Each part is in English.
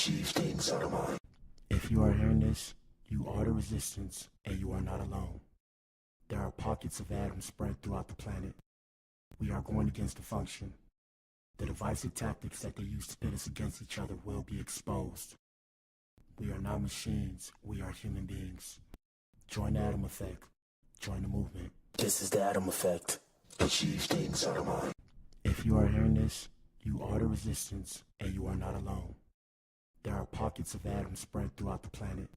achieve things out of mind. If you are hearing this, you are the resistance, and you are not alone. There are pockets of atoms spread throughout the planet. We are going against the function. The divisive tactics that they use to pit us against each other will be exposed. We are not machines, we are human beings. Join the Atom Effect. Join the movement. This is the Atom Effect. Achieve things out of mind. If you are hearing this, you are the resistance, and you are not alone. There are pockets of atoms spread throughout the planet.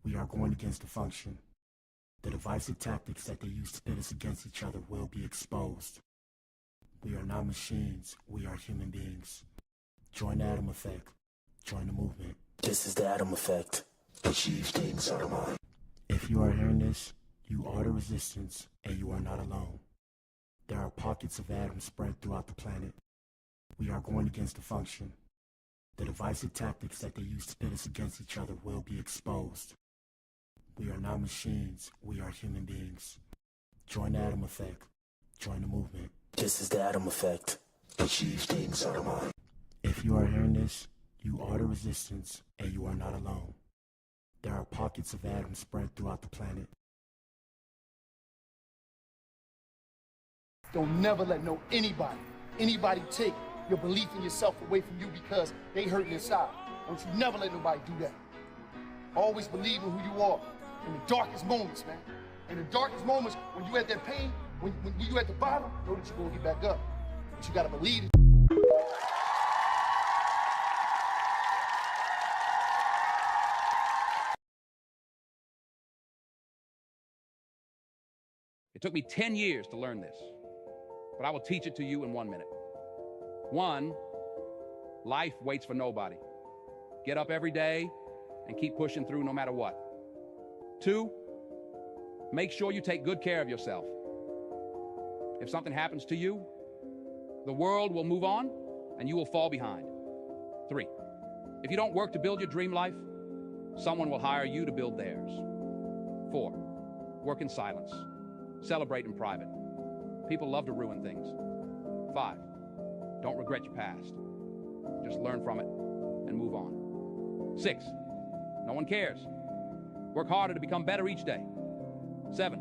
We are going against the function. The divisive tactics that they use to pit us against each other will be exposed. We are not machines, we are human beings. Join the Atom Effect. Join the movement. This is the Atom Effect. Achieve things out of mind. If you are hearing this, you are the resistance, and you are not alone. There are pockets of atoms spread throughout the planet. We are going against the function. The divisive tactics that they use to pit us against each other will be exposed. We are not machines, we are human beings. Join the Atom Effect. Join the movement. This is the Atom Effect. Achieve things out of mind. If you are hearing this, you are the resistance, and you are not alone. There are pockets of atoms spread throughout the planet. Don't never let anybody take your belief in yourself away from you because they hurting inside. Don't you never let nobody do that. Always believe in who you are in the darkest moments, man. In the darkest moments, when you at that pain, when you at the bottom, know that you're gonna get back up. But you gotta believe it. It took me 10 years to learn this, but I will teach it to you in 1 minute. 1, life waits for nobody. Get up every day and keep pushing through no matter what. 2, make sure you take good care of yourself. If something happens to you, the world will move on and you will fall behind. 3, if you don't work to build your dream life, someone will hire you to build theirs. 4, work in silence. Celebrate in private. People love to ruin things. 5, don't regret your past. Just learn from it and move on. 6, no one cares. Work harder to become better each day. 7,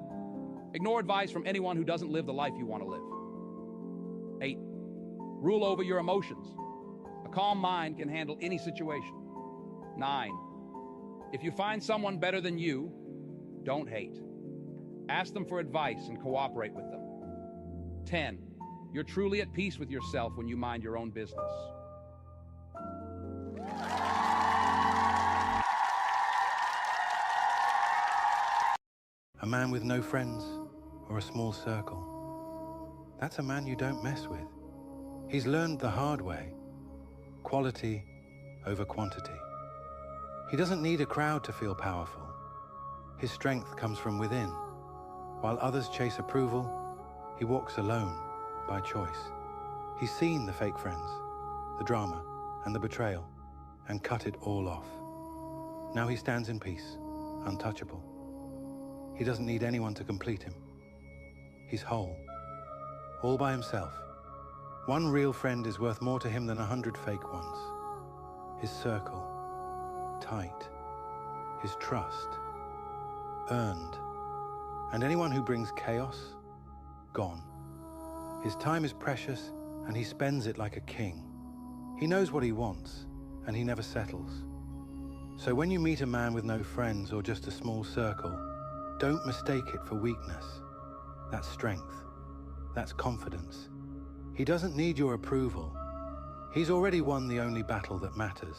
ignore advice from anyone who doesn't live the life you want to live. 8, rule over your emotions. A calm mind can handle any situation. 9, if you find someone better than you, don't hate. Ask them for advice and cooperate with them. 10, you're truly at peace with yourself when you mind your own business. A man with no friends or a small circle. That's a man you don't mess with. He's learned the hard way. Quality over quantity. He doesn't need a crowd to feel powerful. His strength comes from within. While others chase approval, he walks alone by choice. He's seen the fake friends, the drama and the betrayal, and cut it all off. Now he stands in peace, untouchable. He doesn't need anyone to complete him. He's whole, all by himself. One real friend is worth more to him than 100 fake ones. His circle, tight. His trust, earned. And anyone who brings chaos, gone. His time is precious, and he spends it like a king. He knows what he wants, and he never settles. So when you meet a man with no friends or just a small circle, don't mistake it for weakness. That's strength. That's confidence. He doesn't need your approval. He's already won the only battle that matters,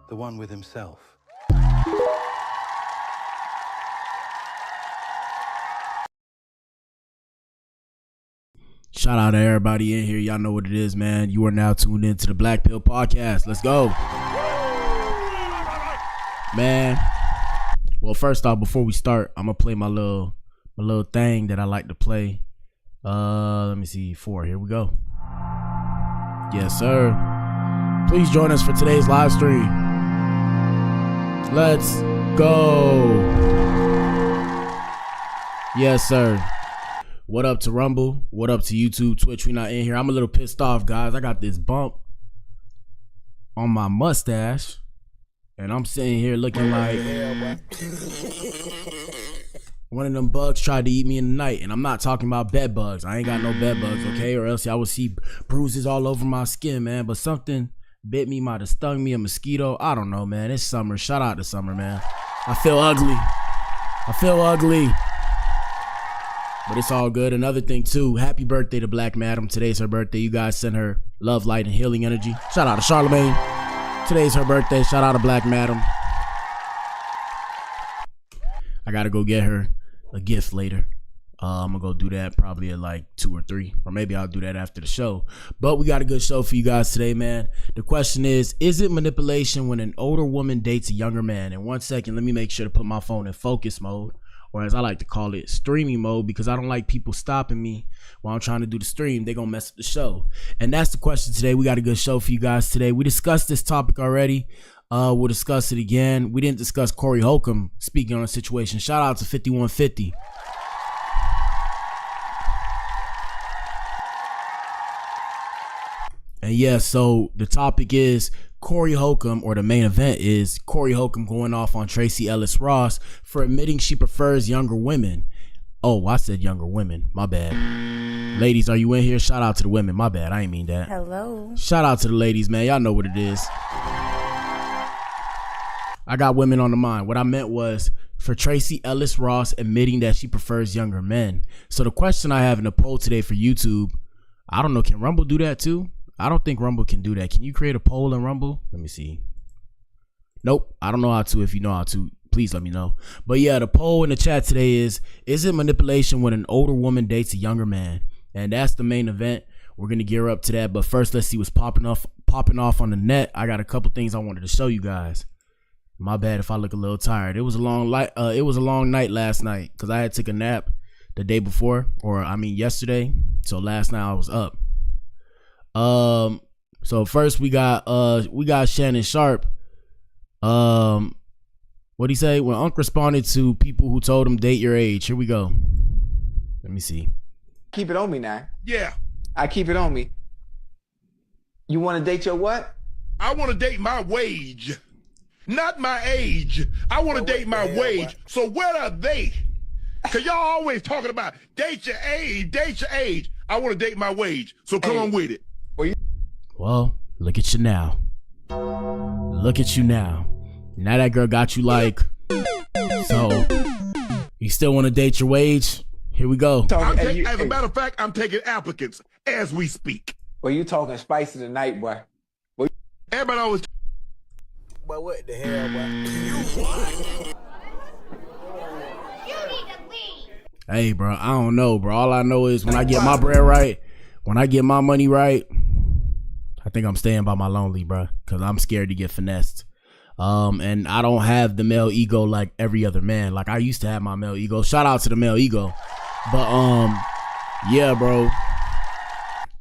the one with himself. Shout out to everybody in here. Y'all know what it is, man. You are now tuned into the Blac Pill podcast. Let's go. Man. Well, first off, before we start, I'm gonna play my little thing that I like to play. Let me see. 4. Here we go. Yes, sir. Please join us for today's live stream. Let's go. Yes, sir. What up to Rumble? What up to YouTube, Twitch? We not in here. I'm a little pissed off, guys. I got this bump on my mustache. And I'm sitting here looking like one of them bugs tried to eat me in the night. And I'm not talking about bed bugs. I ain't got no bed bugs, okay? Or else y'all would see bruises all over my skin, man. But something bit me, might have stung me, a mosquito. I don't know, man. It's summer. Shout out to summer, man. I feel ugly. But it's all good. Another thing, too, happy birthday to Black Madam. Today's her birthday. You guys send her love, light, and healing energy. Shout out to Charlemagne. Today's her birthday. Shout out to Black Madam. I got to go get her a gift later. I'm going to go do that probably at like 2 or 3. Or maybe I'll do that after the show. But we got a good show for you guys today, man. The question is it manipulation when an older woman dates a younger man? In 1 second, let me make sure to put my phone in focus mode. Or as I like to call it, streaming mode, because I don't like people stopping me while I'm trying to do the stream. They're going to mess up the show. And that's the question today. We got a good show for you guys today. We discussed this topic already. We'll discuss it again. We didn't discuss Corey Holcomb speaking on a situation. Shout out to 5150. And yeah, so the topic is Corey Holcomb, or the main event is Corey Holcomb going off on Tracee Ellis Ross for admitting she prefers younger women. Oh, I said younger women. My bad. Ladies, are you in here? Shout out to the women. My bad. I ain't mean that. Hello. Shout out to the ladies, man. Y'all know what it is. I got women on the mind. What I meant was for Tracee Ellis Ross admitting that she prefers younger men. So the question I have in the poll today for YouTube, I don't know, can Rumble do that too? I don't think Rumble can do that. Can you create a poll in Rumble? Let me see. Nope. I don't know how to. If you know how to, please let me know. But yeah, the poll in the chat today is it manipulation when an older woman dates a younger man? And that's the main event. We're going to gear up to that. But first, let's see what's popping off on the net. I got a couple things I wanted to show you guys. My bad if I look a little tired. It was a long night last night because I had took a nap the day before, or I mean yesterday. So last night I was up. So first we got Shannon Sharpe. What'd he say? When Unc responded to people who told him date your age. Here we go. Let me see. Keep it on me now. Yeah. I keep it on me. You want to date your what? I want to date my wage, not my age. I want to date my wage. So where are they? Because y'all always talking about date your age, date your age. I want to date my wage. So come on with it. Well, look at you now. Look at you now. Now that girl got you like, so you still want to date your wage? Here we go. As a matter of fact, I'm taking applicants as we speak. Well, you talking spicy tonight, boy. Everybody always. But what the hell, boy? Hey, bro, I don't know, bro. All I know is when I get my bread right, when I get my money right, I think I'm staying by my lonely, bro, because I'm scared to get finessed. And I don't have the male ego like every other man. Like I used to have my male ego. Shout out to the male ego. But yeah, bro.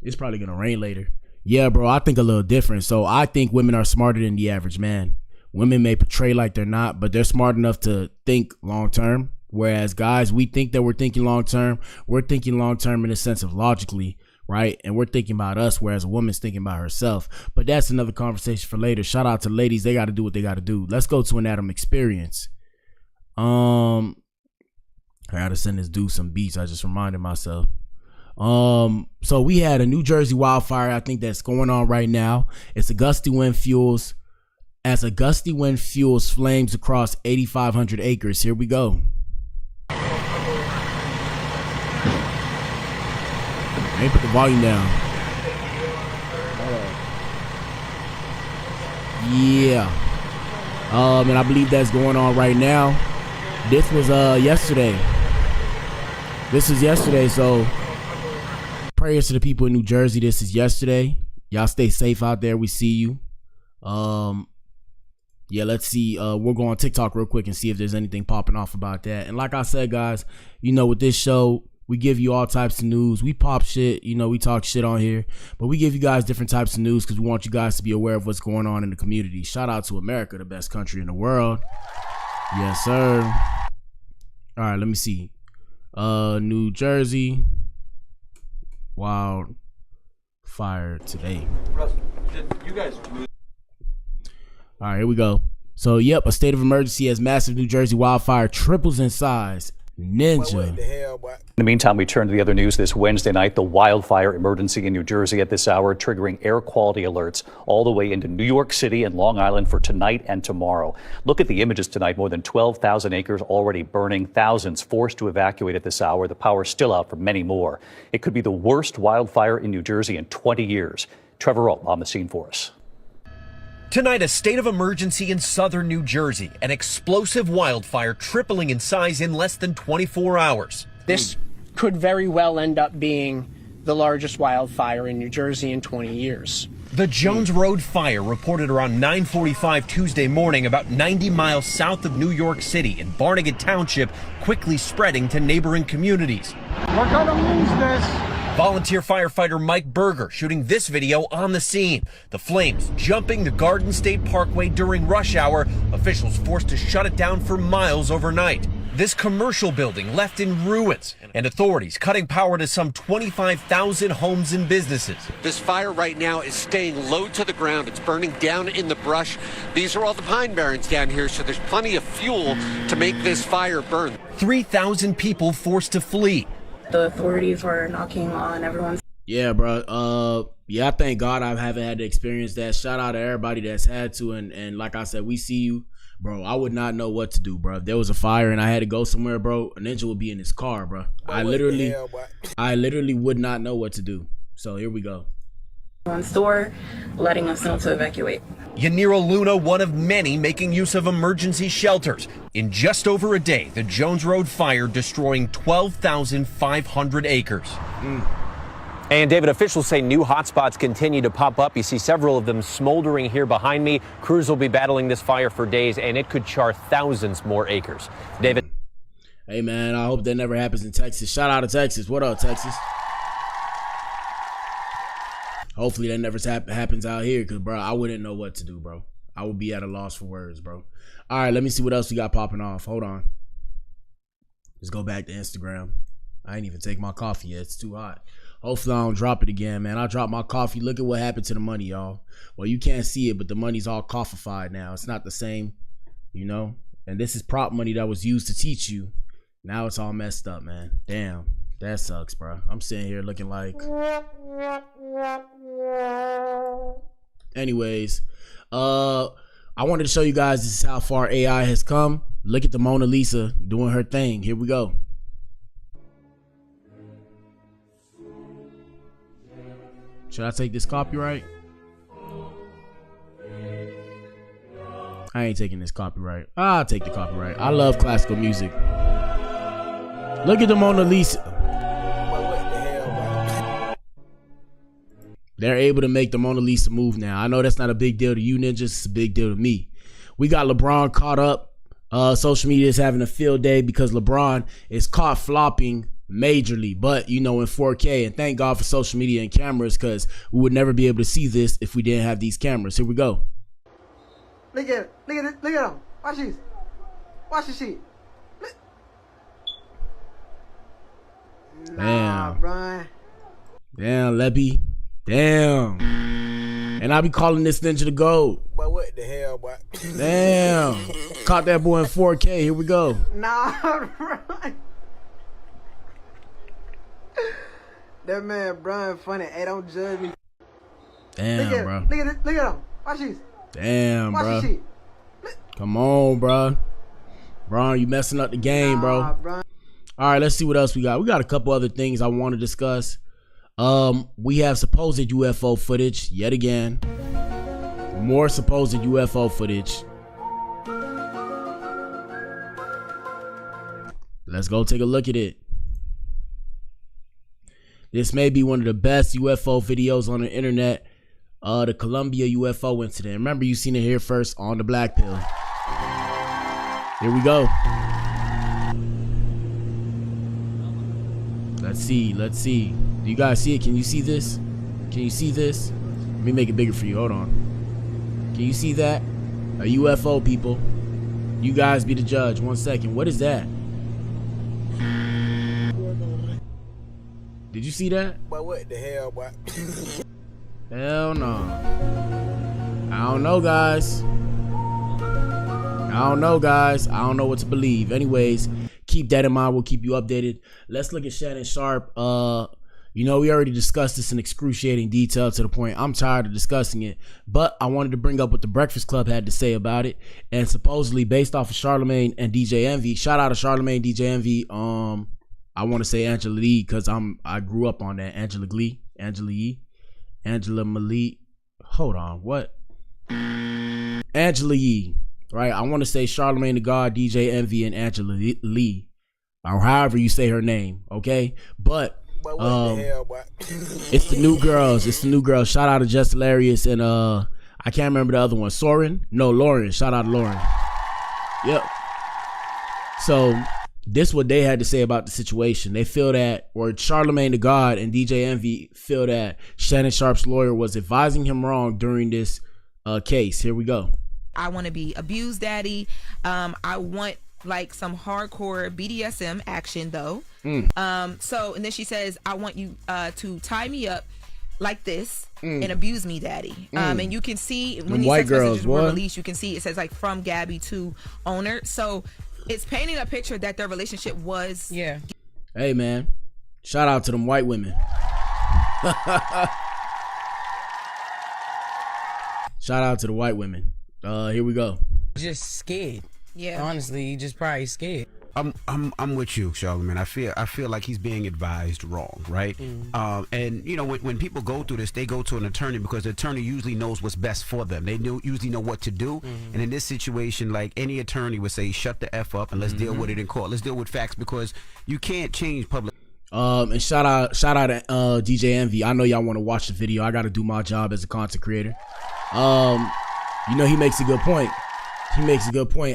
It's probably gonna rain later. Yeah, bro, I think a little different. So I think women are smarter than the average man. Women may portray like they're not, but they're smart enough to think long term. Whereas guys, we think that we're thinking long term. We're thinking long term in the sense of logically, right? And we're thinking about us, whereas a woman's thinking about herself. But that's another conversation for later. Shout out to ladies. They got to do what they got to do. Let's go to an Adam experience. I got to send this dude some beats. I just reminded myself. So we had a New Jersey wildfire. I think that's going on right now. It's a gusty wind fuels. As a gusty wind fuels flames across 8,500 acres. Here we go. Let me put the volume down. Yeah. And I believe that's going on right now. This was yesterday. This is yesterday, so prayers to the people in New Jersey. This is yesterday. Y'all stay safe out there. We see you. Yeah, let's see. We'll go on TikTok real quick and see if there's anything popping off about that. And like I said, guys, you know, with this show, we give you all types of news. We pop shit, you know, we talk shit on here, but we give you guys different types of news because we want you guys to be aware of what's going on in the community. Shout out to America, the best country in the world. Yes, sir. All right, let me see. New Jersey wildfire today. Russ, did you guys? All right, here we go. So, yep, a state of emergency as massive New Jersey wildfire triples in size. Ninja. What the hell, boy? In the meantime, we turn to the other news this Wednesday night. The wildfire emergency in New Jersey at this hour, triggering air quality alerts all the way into New York City and Long Island for tonight and tomorrow. Look at the images tonight. More than 12,000 acres already burning, thousands forced to evacuate at this hour. The power still out for many more. It could be the worst wildfire in New Jersey in 20 years. Trevor Rowe on the scene for us. Tonight, a state of emergency in southern New Jersey. An explosive wildfire tripling in size in less than 24 hours. This could very well end up being the largest wildfire in New Jersey in 20 years. The Jones Road fire reported around 9:45 Tuesday morning, about 90 miles south of New York City in Barnegat Township, quickly spreading to neighboring communities. We're gonna lose this. Volunteer firefighter Mike Berger shooting this video on the scene. The flames jumping the Garden State Parkway during rush hour. Officials forced to shut it down for miles overnight. This commercial building left in ruins, and authorities cutting power to some 25,000 homes and businesses. This fire right now is staying low to the ground. It's burning down in the brush. These are all the pine barrens down here, so there's plenty of fuel to make this fire burn. 3,000 people forced to flee. The authorities were knocking on everyone's. Yeah, bro. Yeah, I thank God I haven't had to experience that. Shout out to everybody that's had to. And like I said, we see you, bro. I would not know what to do, bro. If there was a fire and I had to go somewhere, bro, a ninja would be in his car, bro. I literally would not know what to do. So here we go. Store, letting us know to evacuate. Yanira Luna, one of many making use of emergency shelters. In just over a day, the Jones Road fire destroying 12,500 acres. And David, officials say new hotspots continue to pop up. You see several of them smoldering here behind me. Crews will be battling this fire for days, and it could char thousands more acres. David. Hey, man, I hope that never happens in Texas. Shout out to Texas. What up, Texas? Hopefully that never happens out here, because, bro, I wouldn't know what to do, bro. I would be at a loss for words, bro. All right, let me see what else we got popping off. Hold on. Let's go back to Instagram. I ain't even take my coffee yet. It's too hot. Hopefully I don't drop it again, man. I dropped my coffee. Look at what happened to the money, y'all. Well, you can't see it, but the money's all coffeeified now. It's not the same, you know? And this is prop money that was used to teach you. Now it's all messed up, man. Damn. That sucks, bro. I'm sitting here looking like... Anyways, I wanted to show you guys this is how far AI has come. Look at the Mona Lisa doing her thing. Here we go. Should I take this copyright? I ain't taking this copyright. I'll take the copyright. I love classical music. Look at the Mona Lisa. They're able to make the Mona Lisa move now. I know that's not a big deal to you ninjas. It's a big deal to me. We got LeBron caught up. Social media is having a field day because LeBron is caught flopping majorly, but you know, in 4K. And thank God for social media and cameras, because we would never be able to see this if we didn't have these cameras. Here we go. Look at it. Look at it. Look at him. Watch this. Watch this shit. Damn. Brian. Damn, Leppy. Damn. And I be calling this ninja the GOAT. But what the hell, boy? Damn. Caught that boy in 4K. Here we go. Nah, Brian. That man Brian funny. Hey, don't judge me. Damn, bro. Look at it. Look at him. Watch this. Damn, Watch bro. this shit. Come on, bro. Bron, you messing up the game, bro. Brian. All right, let's see what else we got. We got a couple other things I want to discuss. We have supposed UFO footage yet again. More supposed UFO footage. Let's go take a look at it. This may be one of the best UFO videos on the internet. The Columbia UFO incident. Remember, you seen it here first on the Blac Pill. Here we go. Let's see. Let's see. Do you guys see it? Can you see this? Can you see this? Let me make it bigger for you. Hold on. Can you see that? A UFO, people. You guys be the judge. 1 second. What is that? Did you see that? But what the hell, boy? Hell no. I don't know, guys. I don't know, guys. I don't know what to believe. Anyways, keep that in mind. We'll keep you updated. Let's look at Shannon Sharpe. You know, we already discussed this in excruciating detail to the point I'm tired of discussing it, but I wanted to bring up what the Breakfast Club had to say about it. And supposedly based off of Charlamagne and DJ Envy, shout out to Charlamagne, DJ Envy. I want to say Angela Lee because I grew up on that. Angela Malie. Hold on, what? Angela Yee, right? I want to say Charlamagne the God, DJ Envy, and Angela Lee, or however you say her name, okay? But what the hell, boy? It's the new girls. It's the new girls. Shout out to Just Hilarious and I can't remember the other one. Lauren. Shout out to Lauren. Yep. So this is what they had to say about the situation. They feel that, or Charlamagne the God and DJ Envy feel that Shannon Sharpe's lawyer was advising him wrong during this case. Here we go. I want to be abused daddy. I want like some hardcore BDSM action though. So and then she says, I want you to tie me up like this and abuse me daddy. And you can see when these text messages were released, you can see it says like from Gabby to owner. So it's painting a picture that their relationship was. Yeah. Hey man, shout out to them white women. Shout out to the white women. Here we go. Just scared. Yeah. Honestly, just probably scared. I'm with you, Charlamagne. I feel like he's being advised wrong, right? And you know, when people go through this, they go to an attorney because the attorney usually knows what's best for them. They usually know what to do. And in this situation, like any attorney would say, shut the F up and let's deal with it in court. Let's deal with facts because you can't change public. And shout out to DJ Envy. I know y'all want to watch the video. I got to do my job as a content creator. You know, he makes a good point.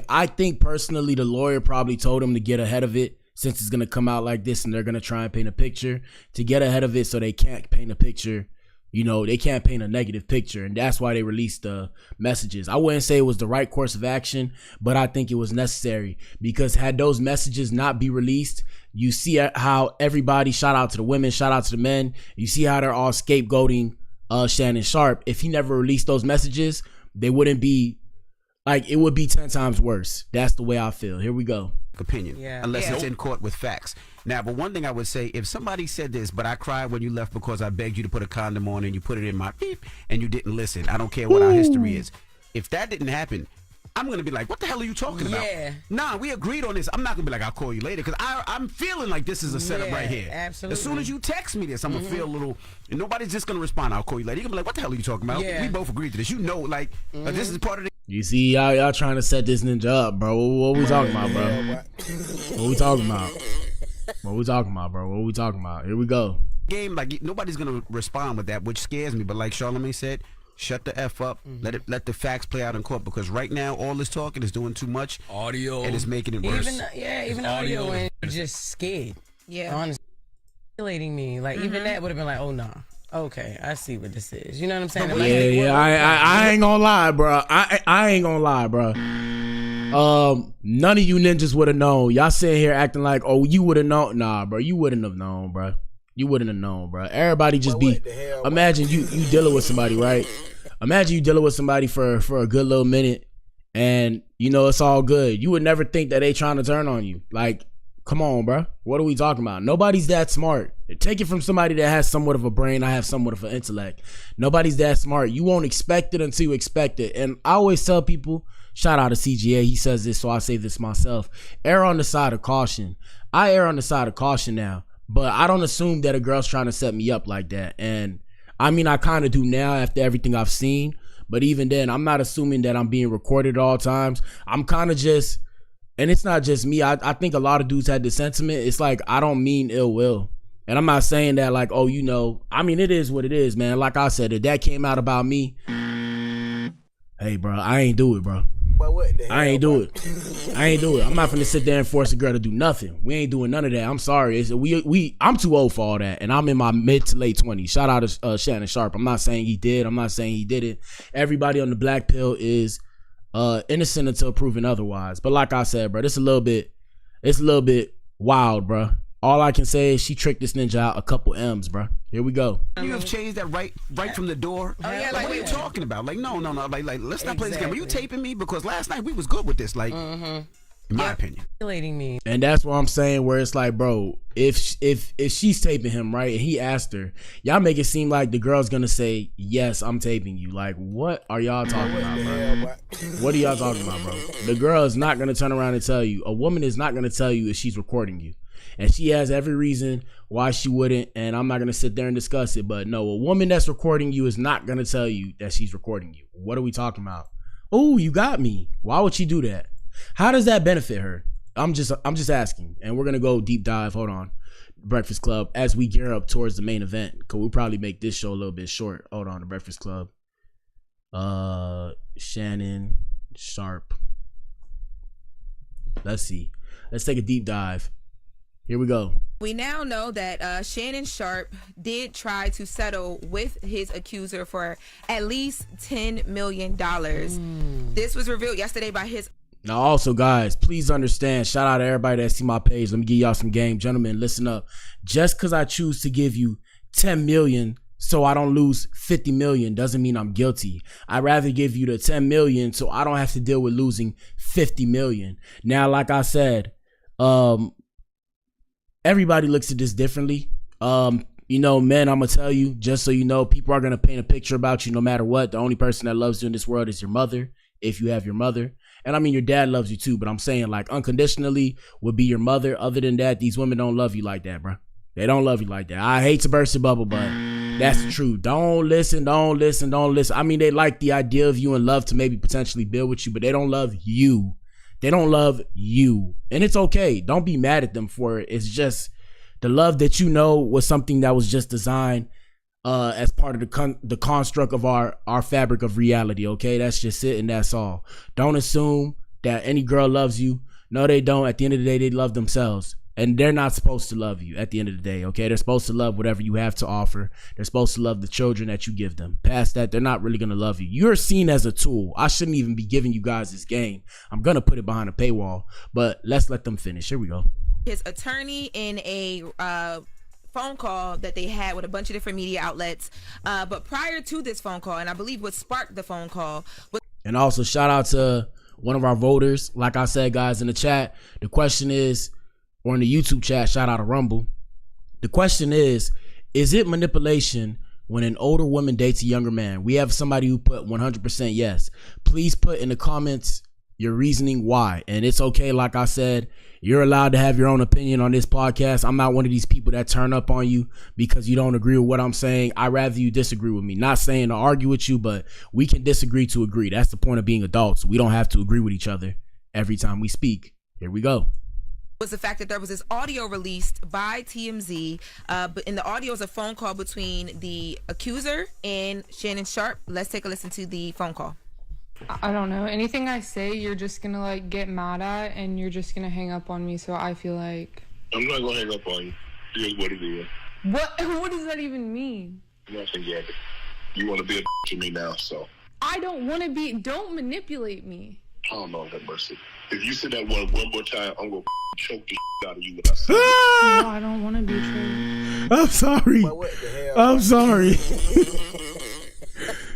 I think personally the lawyer probably told him to get ahead of it since it's going to come out like this and they're going to try and paint a picture, to get ahead of it so they can't paint a picture. You know, they can't paint a negative picture, and that's why they released the messages. I wouldn't say it was the right course of action, but I think it was necessary because had those messages not be released, you see how everybody, shout out to the women, shout out to the men, you see how they're all scapegoating Shannon Sharpe. If he never released those messages, they wouldn't be, like, it would be 10 times worse. That's the way I feel. Here we go. Opinion, unless it's in court with facts. Now, but one thing I would say, if somebody said this, but I cried when you left because I begged you to put a condom on and you put it in my beep and you didn't listen. I don't care what our history is. If that didn't happen, I'm going to be like, what the hell are you talking about? Nah, we agreed on this. I'm not going to be like, I'll call you later because I'm feeling like this is a setup right here. Absolutely. As soon as you text me this, I'm going to feel a little, and nobody's just going to respond, I'll call you later. You're going to be like, what the hell are you talking about? We both agreed to this. You know, like, this is part of the. You see, y'all trying to set this ninja up, bro. What we talking about, bro? What we talking about? What we talking about, bro? What we talking about? Here we go. Game, like, nobody's going to respond with that, which scares me. But like Charlamagne said, shut the F up. Let the facts play out in court because right now all this talking is doing too much. Audio. And it's making it worse. Even audio and just scared. Honestly, manipulating me. Like even that would have been like, oh nah. Okay, I see what this is. You know what I'm saying? I ain't gonna lie, bro. I ain't gonna lie, bro. None of you ninjas would have known. Y'all sitting here acting like, oh, you would have known. Nah, bro, you wouldn't have known, bro. You wouldn't have known, bro. Everybody just be. Imagine you dealing with somebody, right? Imagine you dealing with somebody for a good little minute, and you know it's all good. You would never think that they trying to turn on you. Like, come on, bro. What are we talking about? Nobody's that smart. Take it from somebody that has somewhat of a brain. I have somewhat of an intellect. Nobody's that smart. You won't expect it until you expect it. And I always tell people, shout out to CGA. He says this, so I say this myself. Err on the side of caution. I err on the side of caution now, but I don't assume that a girl's trying to set me up like that. And I mean, I kind of do now after everything I've seen. But even then, I'm not assuming that I'm being recorded at all times. I'm kind of just, and it's not just me. I think a lot of dudes had this sentiment. It's like, I don't mean ill will. And I'm not saying that like, oh, you know, I mean, it is what it is, man. Like I said, if that came out about me, hey, bro, I ain't do it, bro. I ain't do it. I'm not finna sit there and force a girl to do nothing. We ain't doing none of that. I'm sorry. I'm too old for all that. And I'm in my mid to late 20s. Shout out to Shannon Sharpe. I'm not saying he did. I'm not saying he did it. Everybody on the Blac Pill is innocent until proven otherwise. But like I said, bro, it's a little bit wild, bro. All I can say is she tricked this ninja out a couple M's, bro. Here we go. You have changed that right from the door. Oh, yeah, like, what are you talking about? Like, no. Like, let's not play this game. Are you taping me? Because last night we was good with this. Like, in my opinion. Me. And that's what I'm saying, where it's like, bro, if she's taping him, right, and he asked her, y'all make it seem like the girl's gonna say, yes, I'm taping you. Like, what are y'all talking about, bro? What are y'all talking about, bro? The girl is not gonna turn around and tell you. A woman is not gonna tell you if she's recording you. And she has every reason why she wouldn't, and I'm not going to sit there and discuss it, but no, a woman that's recording you is not going to tell you that she's recording you. What are we talking about? Oh, you got me. Why would she do that? How does that benefit her? I'm just asking, and we're going to go deep dive. Hold on. Breakfast Club, as we gear up towards the main event, because we'll probably make this show a little bit short. Hold on, the Breakfast Club. Shannon Sharpe. Let's see. Let's take a deep dive. Here we go. We now know that Shannon Sharpe did try to settle with his accuser for at least $10 million. This was revealed yesterday by his... Now also, guys, please understand, shout out to everybody that see my page. Let me give y'all some game. Gentlemen, listen up. Just because I choose to give you $10 million so I don't lose $50 million doesn't mean I'm guilty. I'd rather give you the $10 million so I don't have to deal with losing $50 million. Now, like I said, everybody looks at this differently. You know, men, I'm gonna tell you, just so you know, people are gonna paint a picture about you no matter what. The only person that loves you in this world is your mother, if you have your mother. And I mean, your dad loves you too, but I'm saying, like, unconditionally would be your mother. Other than that, these women don't love you like that, bro. They don't love you like that. I hate to burst your bubble, but that's the truth. Don't listen. I mean, they like the idea of you and love to maybe potentially build with you, but they don't love you. They don't love you. And it's okay. Don't be mad at them for it. It's just the love that you know was something that was just designed as part of the construct of our fabric of reality, okay? That's just it, and that's all. Don't assume that any girl loves you. No, they don't. At the end of the day, they love themselves. And they're not supposed to love you at the end of the day, okay? They're supposed to love whatever you have to offer. They're supposed to love the children that you give them. Past that, they're not really going to love you. You're seen as a tool. I shouldn't even be giving you guys this game. I'm going to put it behind a paywall, but let's let them finish. Here we go. His attorney in a phone call that they had with a bunch of different media outlets. But prior to this phone call, and I believe what sparked the phone call. And also shout out to one of our voters. Like I said, guys, in the chat, the question is, or in the YouTube chat, shout out to Rumble. The question is it manipulation when an older woman dates a younger man? We have somebody who put 100% yes. Please put in the comments your reasoning why. And it's okay, like I said, you're allowed to have your own opinion on this podcast. I'm not one of these people that turn up on you because you don't agree with what I'm saying. I'd rather you disagree with me. Not saying to argue with you, but we can disagree to agree. That's the point of being adults. We don't have to agree with each other every time we speak. Here we go. Was the fact that there was this audio released by TMZ, but in the audio is a phone call between the accuser and Shannon Sharpe. Let's take a listen to the phone call. I don't know. Anything I say, you're just gonna like get mad at, and you're just gonna hang up on me. So I feel like I'm not gonna hang up on you. Here's what it is. What does that even mean? Nothing yet. You want to be a to me now, so I don't want to be. Don't manipulate me. Oh no, have mercy. If you say that one more time, I'm gonna choke the out of you when I say No, I don't want to be true. I'm sorry. I'm sorry.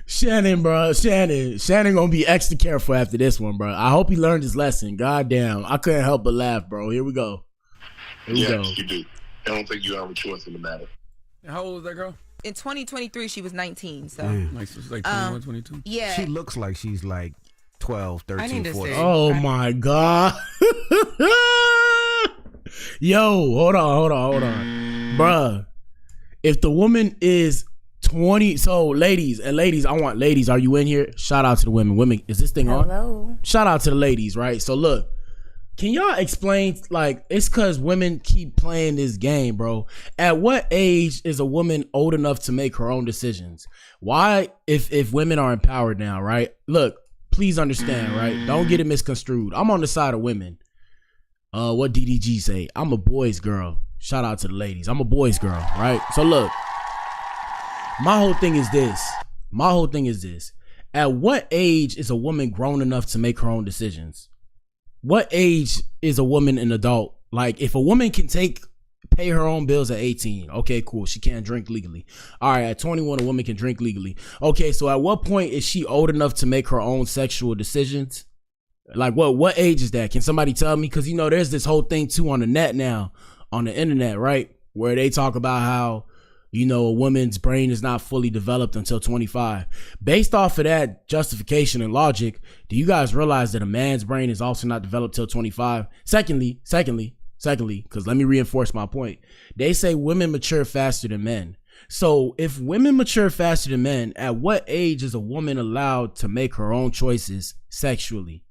Shannon, bro. Shannon gonna be extra careful after this one, bro. I hope he learned his lesson. God damn. I couldn't help but laugh, bro. Here we go. Yes, you do. I don't think you have a choice in the matter. How old is that girl? In 2023, she was 19. So Like, she's like 21, 22. Yeah. She looks like she's like 12, 13, 14. Oh my God. Yo, hold on. Bruh. If the woman is 20, so ladies, I want ladies, are you in here? Shout out to the women. Women, is this thing on? Hello. Shout out to the ladies, right? So look, can y'all explain, like, it's because women keep playing this game, bro. At what age is a woman old enough to make her own decisions? Why, if women are empowered now, right? Look, please understand, right? Don't get it misconstrued. I'm on the side of women. What DDG say? I'm a boy's girl. Shout out to the ladies. I'm a boy's girl, right? So look, my whole thing is this. At what age is a woman grown enough to make her own decisions? What age is a woman an adult? Like, if a woman can take pay her own bills at 18. Okay, cool. She can't drink legally. All right, at 21, a woman can drink legally. Okay, so at what point is she old enough to make her own sexual decisions? Like, what age is that? Can somebody tell me? Because, you know, there's this whole thing, too, on the net now, on the internet, right? Where they talk about how, you know, a woman's brain is not fully developed until 25. Based off of that justification and logic, do you guys realize that a man's brain is also not developed till 25? Secondly, because let me reinforce my point. They say women mature faster than men. So if women mature faster than men, at what age is a woman allowed to make her own choices sexually?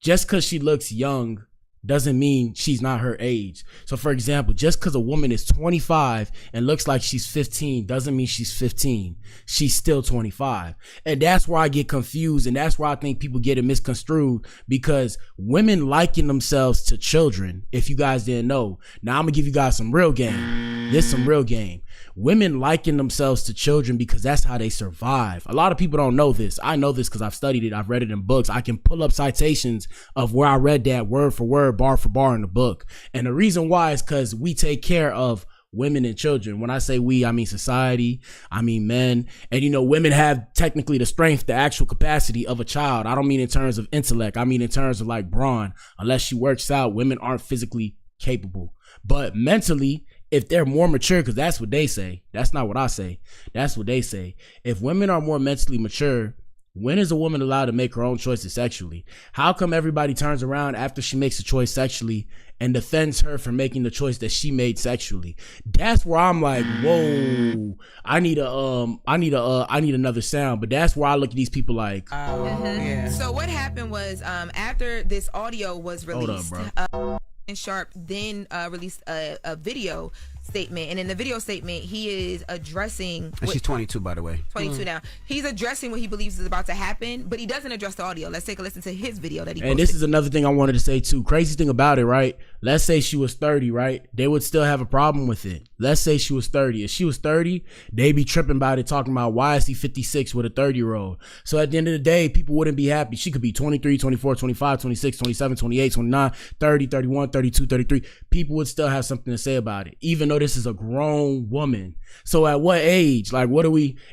Just because she looks young doesn't mean she's not her age. So for example, just because a woman is 25 and looks like she's 15 doesn't mean she's 15. She's still 25. And that's where I get confused, and that's why I think people get it misconstrued, because women liken themselves to children, if you guys didn't know. Now I'm gonna give you guys some real game. This is some real game. Women liken themselves to children because that's how they survive. A lot of people don't know this. I know this because I've studied it. I've read it in books. I can pull up citations of where I read that word for word, bar for bar in the book. And the reason why is because we take care of women and children. When I say we, I mean society, I mean men. And you know, women have technically the strength, the actual capacity of a child. I don't mean in terms of intellect. I mean in terms of like brawn. Unless she works out, women aren't physically capable. But mentally, if they're more mature, because that's what they say. That's not what I say. That's what they say. If women are more mentally mature, when is a woman allowed to make her own choices sexually? How come everybody turns around after she makes a choice sexually and defends her for making the choice that she made sexually? That's where I'm like, whoa, I need another sound. But that's where I look at these people like, yeah. So what happened was, after this audio was released, hold up, bro. Shannon Sharpe then released a video statement, and in the video statement he is addressing, and she's 22 by the way, 22 now. He's addressing what he believes is about to happen, but he doesn't address the audio. Let's take a listen to his video that he posted. And this is another thing I wanted to say too. Crazy thing about it, right? Let's say she was 30, right? They would still have a problem with it. Let's say she was 30. If she was 30, they'd be tripping about it, talking about why is he 56 with a 30-year-old. So at the end of the day, people wouldn't be happy. She could be 23, 24, 25, 26, 27, 28, 29, 30, 31, 32, 33. People would still have something to say about it, even though this is a grown woman. So at what age, like,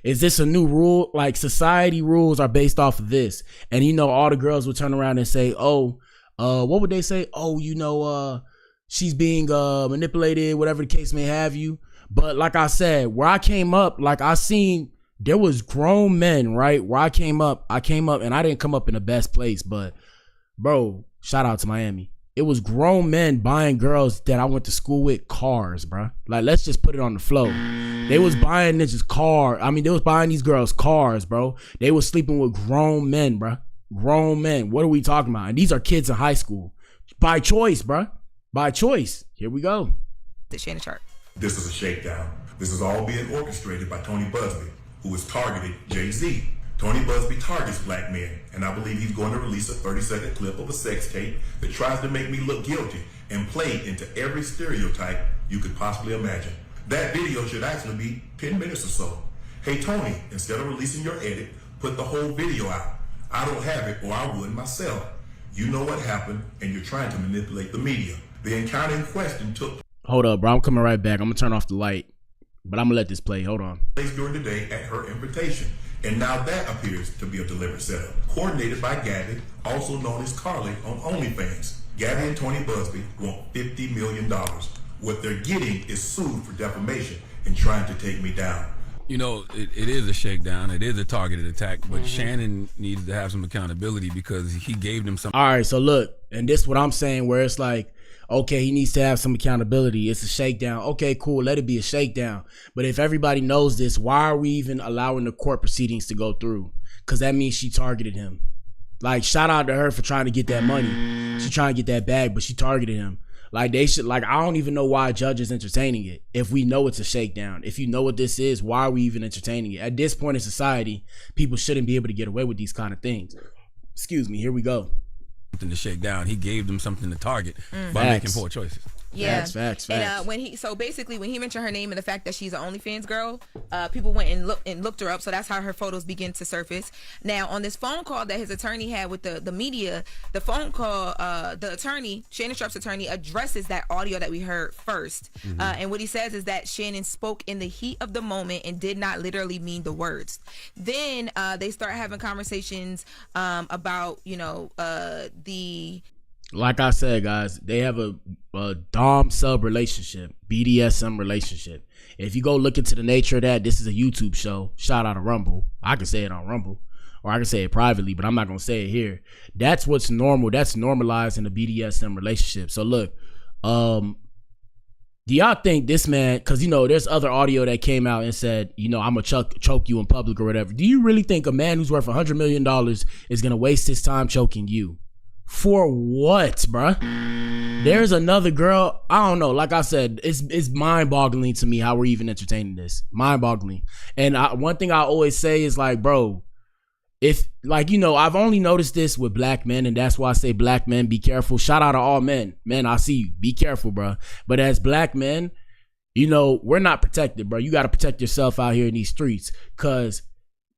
is this a new rule? Like, society rules are based off of this. And you know, all the girls would turn around and say, what would they say? Oh, you know, she's being manipulated, whatever the case may have you. But like I said, where I came up, like I seen there was grown men, right? Where I came up and I didn't come up in the best place, but bro, shout out to Miami. It was grown men buying girls that I went to school with cars, bro. Like, let's just put it on the flow. They was buying niggas cars. I mean, they was buying these girls cars, bro. They was sleeping with grown men, bro. Grown men. What are we talking about? And these are kids in high school. By choice, bro. By choice. Here we go. The Shannon Sharpe. This is a shakedown. This is all being orchestrated by Tony Busby, who has targeted Jay-Z. Tony Busby targets black men, and I believe he's going to release a 30-second clip of a sex tape that tries to make me look guilty and play into every stereotype you could possibly imagine. That video should actually be 10 minutes or so. Hey Tony, instead of releasing your edit, put the whole video out. I don't have it, or I would myself. You know what happened, and you're trying to manipulate the media. The encounter in question took Hold up, bro. I'm coming right back. I'm gonna turn off the light, but I'm gonna let this play. Hold on. place during the day at her invitation. And now that appears to be a deliberate setup. Coordinated by Gabby, also known as Carly on OnlyFans. Gabby and Tony Busby want $50 million. What they're getting is sued for defamation and trying to take me down. You know, it is a shakedown. It is a targeted attack, but Shannon needs to have some accountability because he gave them some. All right, so look, and this is what I'm saying, where it's like, okay, he needs to have some accountability. It's a shakedown. Okay, cool. Let it be a shakedown. But if everybody knows this, why are we even allowing the court proceedings to go through? Because that means she targeted him. Like, shout out to her for trying to get that money. She trying to get that bag, but she targeted him. Like, they should, like, I don't even know why a judge is entertaining it. If we know it's a shakedown, if you know what this is, why are we even entertaining it? At this point in society, people shouldn't be able to get away with these kind of things. Excuse me, here we go. Something to shake down. He gave them something to target by making poor choices. Yeah, facts. And when he mentioned her name and the fact that she's an OnlyFans girl, people went and looked her up. So that's how her photos begin to surface. Now, on this phone call that his attorney had with the media, the phone call, the attorney, Shannon Sharpe's attorney, addresses that audio that we heard first. And what he says is that Shannon spoke in the heat of the moment and did not literally mean the words. Then they start having conversations about, like I said, guys, they have a dom sub relationship, BDSM relationship. If you go look into the nature of that, this is a YouTube show. Shout out to Rumble. I can say it on Rumble, or I can say it privately, but I'm not gonna say it here. That's what's normal. That's normalized in the BDSM relationship. So look, do y'all think this man, because there's other audio that came out and said, I'm gonna choke you in public or whatever. Do you really think a man who's worth $100 million is gonna waste his time choking you? For what, bruh? There's another girl. I don't know. Like I said, it's mind-boggling to me how we're even entertaining this. Mind-boggling. And one thing I always say is like, bro, if I've only noticed this with black men, and that's why I say black men, be careful. Shout out to all men. Men, I see you. Be careful, bro. But as black men, we're not protected, bro. You got to protect yourself out here in these streets, because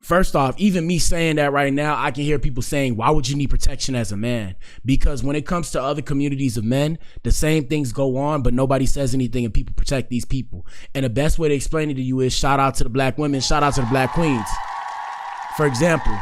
first off, even me saying that right now, I can hear people saying, why would you need protection as a man? Because when it comes to other communities of men, the same things go on, but nobody says anything and people protect these people. And the best way to explain it to you is shout out to the black women, shout out to the black queens. For example,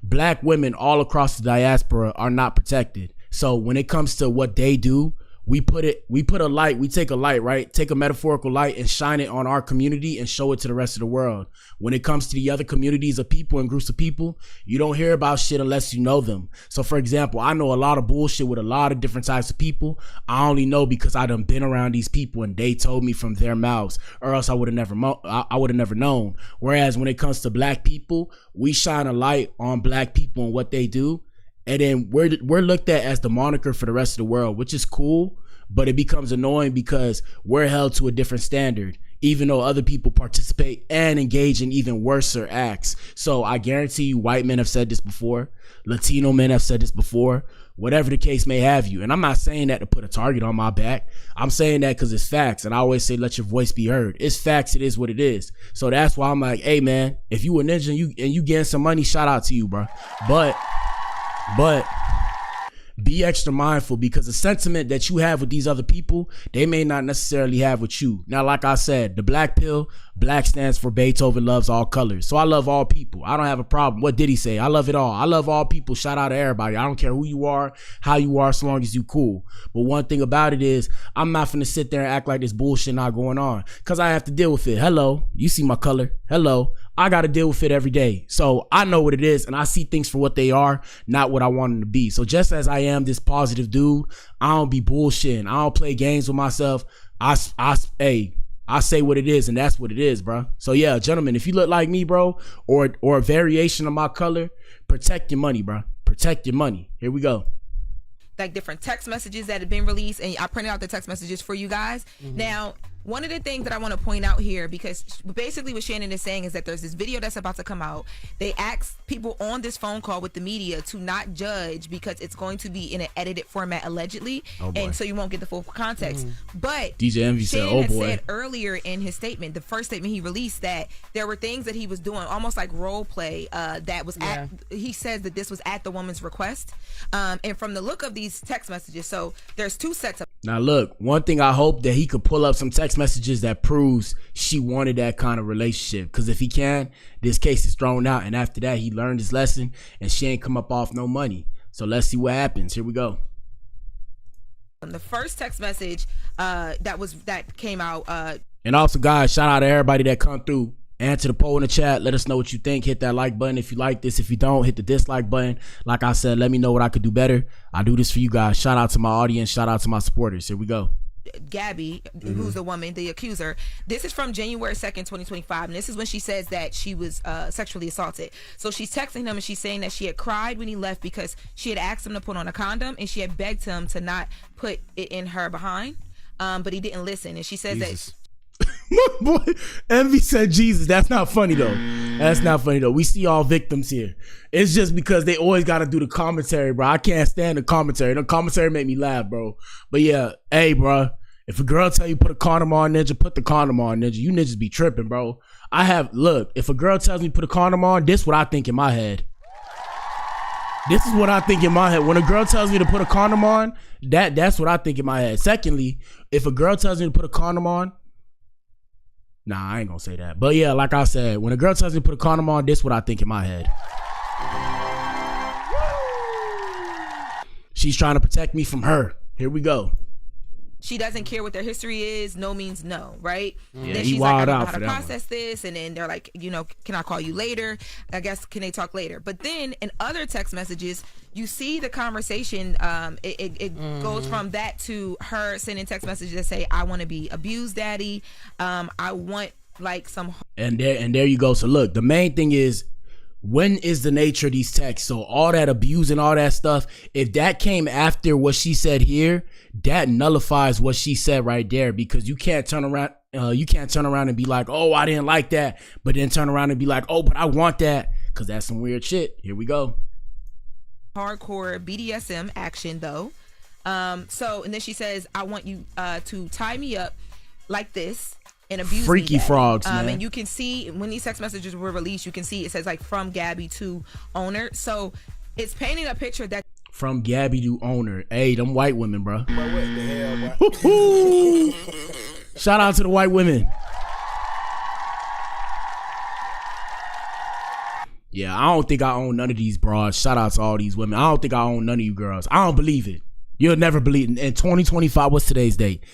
black women all across the diaspora are not protected. So when it comes to what they do, we take a light, right? Take a metaphorical light and shine it on our community and show it to the rest of the world. When it comes to the other communities of people and groups of people, you don't hear about shit unless you know them. So for example, I know a lot of bullshit with a lot of different types of people. I only know because I done been around these people and they told me from their mouths, or else I would have never known. Whereas when it comes to black people, we shine a light on black people and what they do. And then we're looked at as the moniker for the rest of the world, which is cool, but it becomes annoying because we're held to a different standard, even though other people participate and engage in even worser acts. So I guarantee you, white men have said this before, Latino men have said this before, whatever the case may have you. And I'm not saying that to put a target on my back. I'm saying that because it's facts. And I always say, let your voice be heard. It's facts. It is what it is. So that's why I'm like, hey man, if you a ninja and you getting some money, shout out to you, bro. But be extra mindful, because the sentiment that you have with these other people, they may not necessarily have with you. Now, like I said, the Blac Pill, black stands for Beethoven loves all colors. So I love all people. I don't have a problem. What did he say? I love it all. I love all people. Shout out to everybody. I don't care who you are, how you are, as long as you cool. But one thing about it is, I'm not finna sit there and act like this bullshit not going on, because I have to deal with it. Hello, you see my color. Hello, I got to deal with it every day. So I know what it is, and I see things for what they are, not what I want them to be. So just as I am this positive dude, I don't be bullshitting. I don't play games with myself. I say what it is, and that's what it is, bro. So yeah, gentlemen, if you look like me, bro, or a variation of my color, protect your money, bro. Protect your money. Here we go. Like different text messages that have been released, and I printed out the text messages for you guys. Now, one of the things that I want to point out here, because basically what Shannon is saying is that there's this video that's about to come out. They asked people on this phone call with the media to not judge because it's going to be in an edited format, allegedly, and so you won't get the full context. But DJ Envy said, Shannon "Oh boy." said earlier in his statement, the first statement he released, that there were things that he was doing, almost like role play, that was he says that this was at the woman's request, and from the look of these text messages, so there's two sets of. Now look, one thing I hope that he could pull up some text messages that proves she wanted that kind of relationship, because if he can, this case is thrown out, and after that he learned his lesson and she ain't come up off no money. So let's see what happens. Here we go. The first text message that came out, and also guys, shout out to everybody that come through. Answer the poll in the chat. Let us know what you think. Hit that like button if you like this. If you don't, hit the dislike button. Like I said, let me know what I could do better. I do this for you guys. Shout out to my audience. Shout out to my supporters. Here we go. Gabby, who's the woman, the accuser. This is from January 2nd, 2025, and this is when she says that she was sexually assaulted. So she's texting him and she's saying that she had cried when he left because she had asked him to put on a condom, and she had begged him to not put it in her behind, but he didn't listen. And she says that Boy, Envy said Jesus. That's not funny though. That's not funny though. We see all victims here. It's just because they always got to do the commentary, bro. I can't stand the commentary. The commentary make me laugh, bro. But yeah, hey, bro. If a girl tell you put a condom on, ninja, put the condom on, ninja. You ninjas be tripping, bro. Look, if a girl tells me put a condom on, this what I think in my head. This is what I think in my head. When a girl tells me to put a condom on, that's what I think in my head. Secondly, if a girl tells me to put a condom on, nah, I ain't gonna say that. But yeah, like I said, when a girl tells me to put a condom on, this what I think in my head. She's trying to protect me from her. Here we go. She doesn't care what their history is. No means no, right? Yeah, then he she's like, I wild don't know out how for to that process this. And then they're like, can I call you later? I guess, can they talk later? But then in other text messages, you see the conversation. It goes from that to her sending text messages that say, I want to be abused, daddy. I want like some. And there you go. So look, the main thing is, when is the nature of these texts? So all that abuse and all that stuff, if that came after what she said here, that nullifies what she said right there, because you can't turn around and be like, oh, I didn't like that, but then turn around and be like, oh, but I want that, because that's some weird shit. Here we go. Hardcore BDSM action though. And then she says, I want you to tie me up like this and abuse freaky me, frogs, man. And you can see when these text messages were released, you can see it says like from Gabby to owner. So it's painting a picture that from Gabby to owner. Hey, them white women, bro. What the hell, bro? Shout out to the white women. Yeah, I don't think I own none of these broads. Shout out to all these women. I don't think I own none of you girls. I don't believe it. You'll never believe it. In 2025, what's today's date?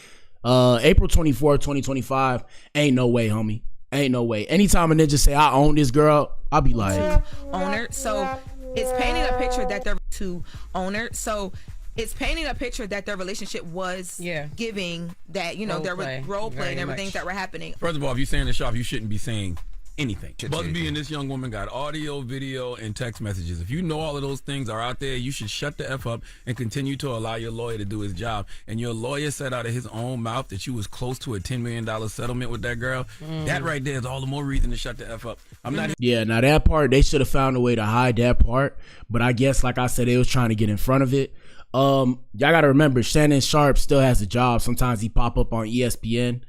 April 24th, 2025. Ain't no way, homie. Ain't no way. Anytime a ninja say I own this girl, I'll be like, owner. So it's painting a picture that they're to owner. So it's painting a picture that their relationship was giving that, there was role play and everything that were happening. First of all, if you're saying this shop, you shouldn't be saying anything. Busby and this young woman got audio, video, and text messages. If you know all of those things are out there, you should shut the F up and continue to allow your lawyer to do his job. And your lawyer said out of his own mouth that you was close to a $10 million settlement with that girl. That right there is all the more reason to shut the F up. I'm not. Yeah, now that part, they should have found a way to hide that part. But I guess, like I said, they was trying to get in front of it. Y'all got to remember, Shannon Sharpe still has a job. Sometimes he pop up on ESPN.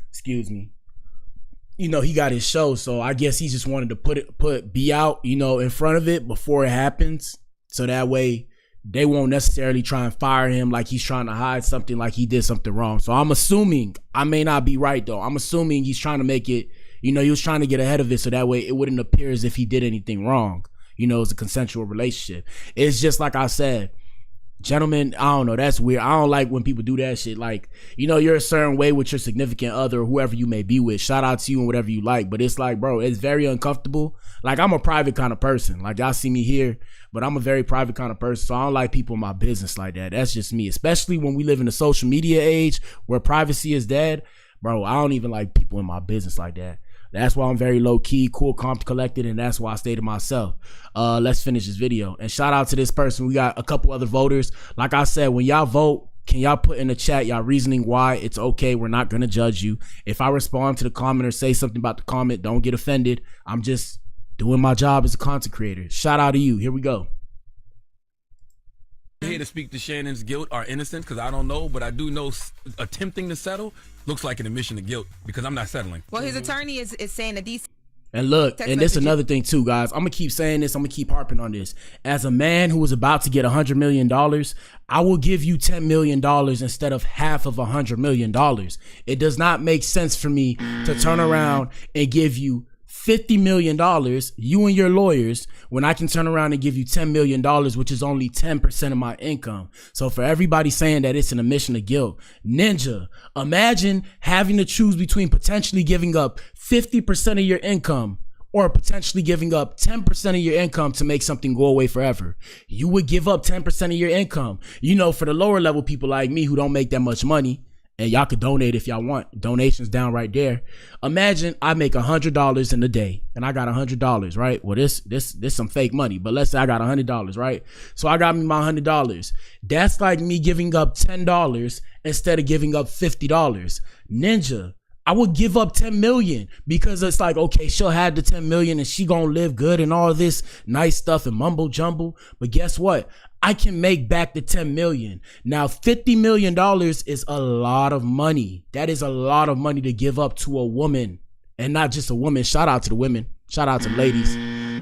Excuse me. He got his show, so I guess he just wanted to be out, in front of it before it happens, so that way they won't necessarily try and fire him like he's trying to hide something, like he did something wrong. So I'm assuming, I may not be right though, I'm assuming he's trying to make it, he was trying to get ahead of it so that way it wouldn't appear as if he did anything wrong. It's a consensual relationship. It's just like I said, gentlemen, I don't know, that's weird. I don't like when people do that shit. Like, you're a certain way with your significant other or whoever you may be with. Shout out to you and whatever you like. But it's like, bro, it's very uncomfortable. Like, I'm a private kind of person. Like, y'all see me here, but I'm a very private kind of person. So I don't like people in my business like that. That's just me. Especially when we live in a social media age where privacy is dead. Bro, I don't even like people in my business like that. That's why I'm very low key, cool, calm, collected, and that's why I stay to myself. Let's finish this video. And shout out to this person. We got a couple other voters. Like I said, when y'all vote, can y'all put in the chat y'all reasoning why? It's okay. We're not gonna judge you. If I respond to the comment or say something about the comment, don't get offended. I'm just doing my job as a content creator. Shout out to you. Here we go. Here to speak to Shannon's guilt or innocence, because I don't know, but I do know attempting to settle looks like an admission of guilt, because I'm not settling. Well, his attorney is saying that these. And look, and this is another thing too, guys. I'm gonna keep saying this. I'm gonna keep harping on this. As a man who was about to get $100 million, I will give you $10 million instead of half of $100 million. It does not make sense for me to turn around and give you $50 million, you and your lawyers, when I can turn around and give you $10 million, which is only 10% of my income. So for everybody saying that it's an admission of guilt, ninja, imagine having to choose between potentially giving up 50% of your income or potentially giving up 10% of your income to make something go away forever. You would give up 10% of your income. For the lower level people like me who don't make that much money, and y'all could donate if y'all want. Donations down right there. Imagine I make $100 in a day and I got $100, right? Well, this some fake money, but let's say I got $100, right? So I got me my $100. That's like me giving up $10 instead of giving up $50. Ninja, I would give up 10 million because it's like, okay, she'll have the 10 million and she gonna live good and all this nice stuff and mumbo jumbo. But guess what? I can make back the 10 million. Now, $50 million is a lot of money. That is a lot of money to give up to a woman, and not just a woman. Shout out to the women. Shout out to the ladies.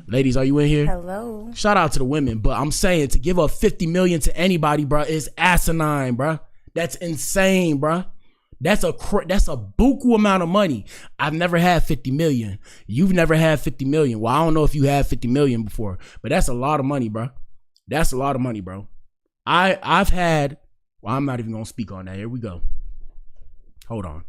Ladies, are you in here? Hello. Shout out to the women. But I'm saying to give up 50 million to anybody, bro, is asinine, bro. That's insane, bro. That's a buku amount of money. I've never had 50 million. You've never had 50 million. Well, I don't know if you had 50 million before, but that's a lot of money, bro. That's a lot of money, bro. I've had, well, I'm not even gonna speak on that. Here we go. Hold on.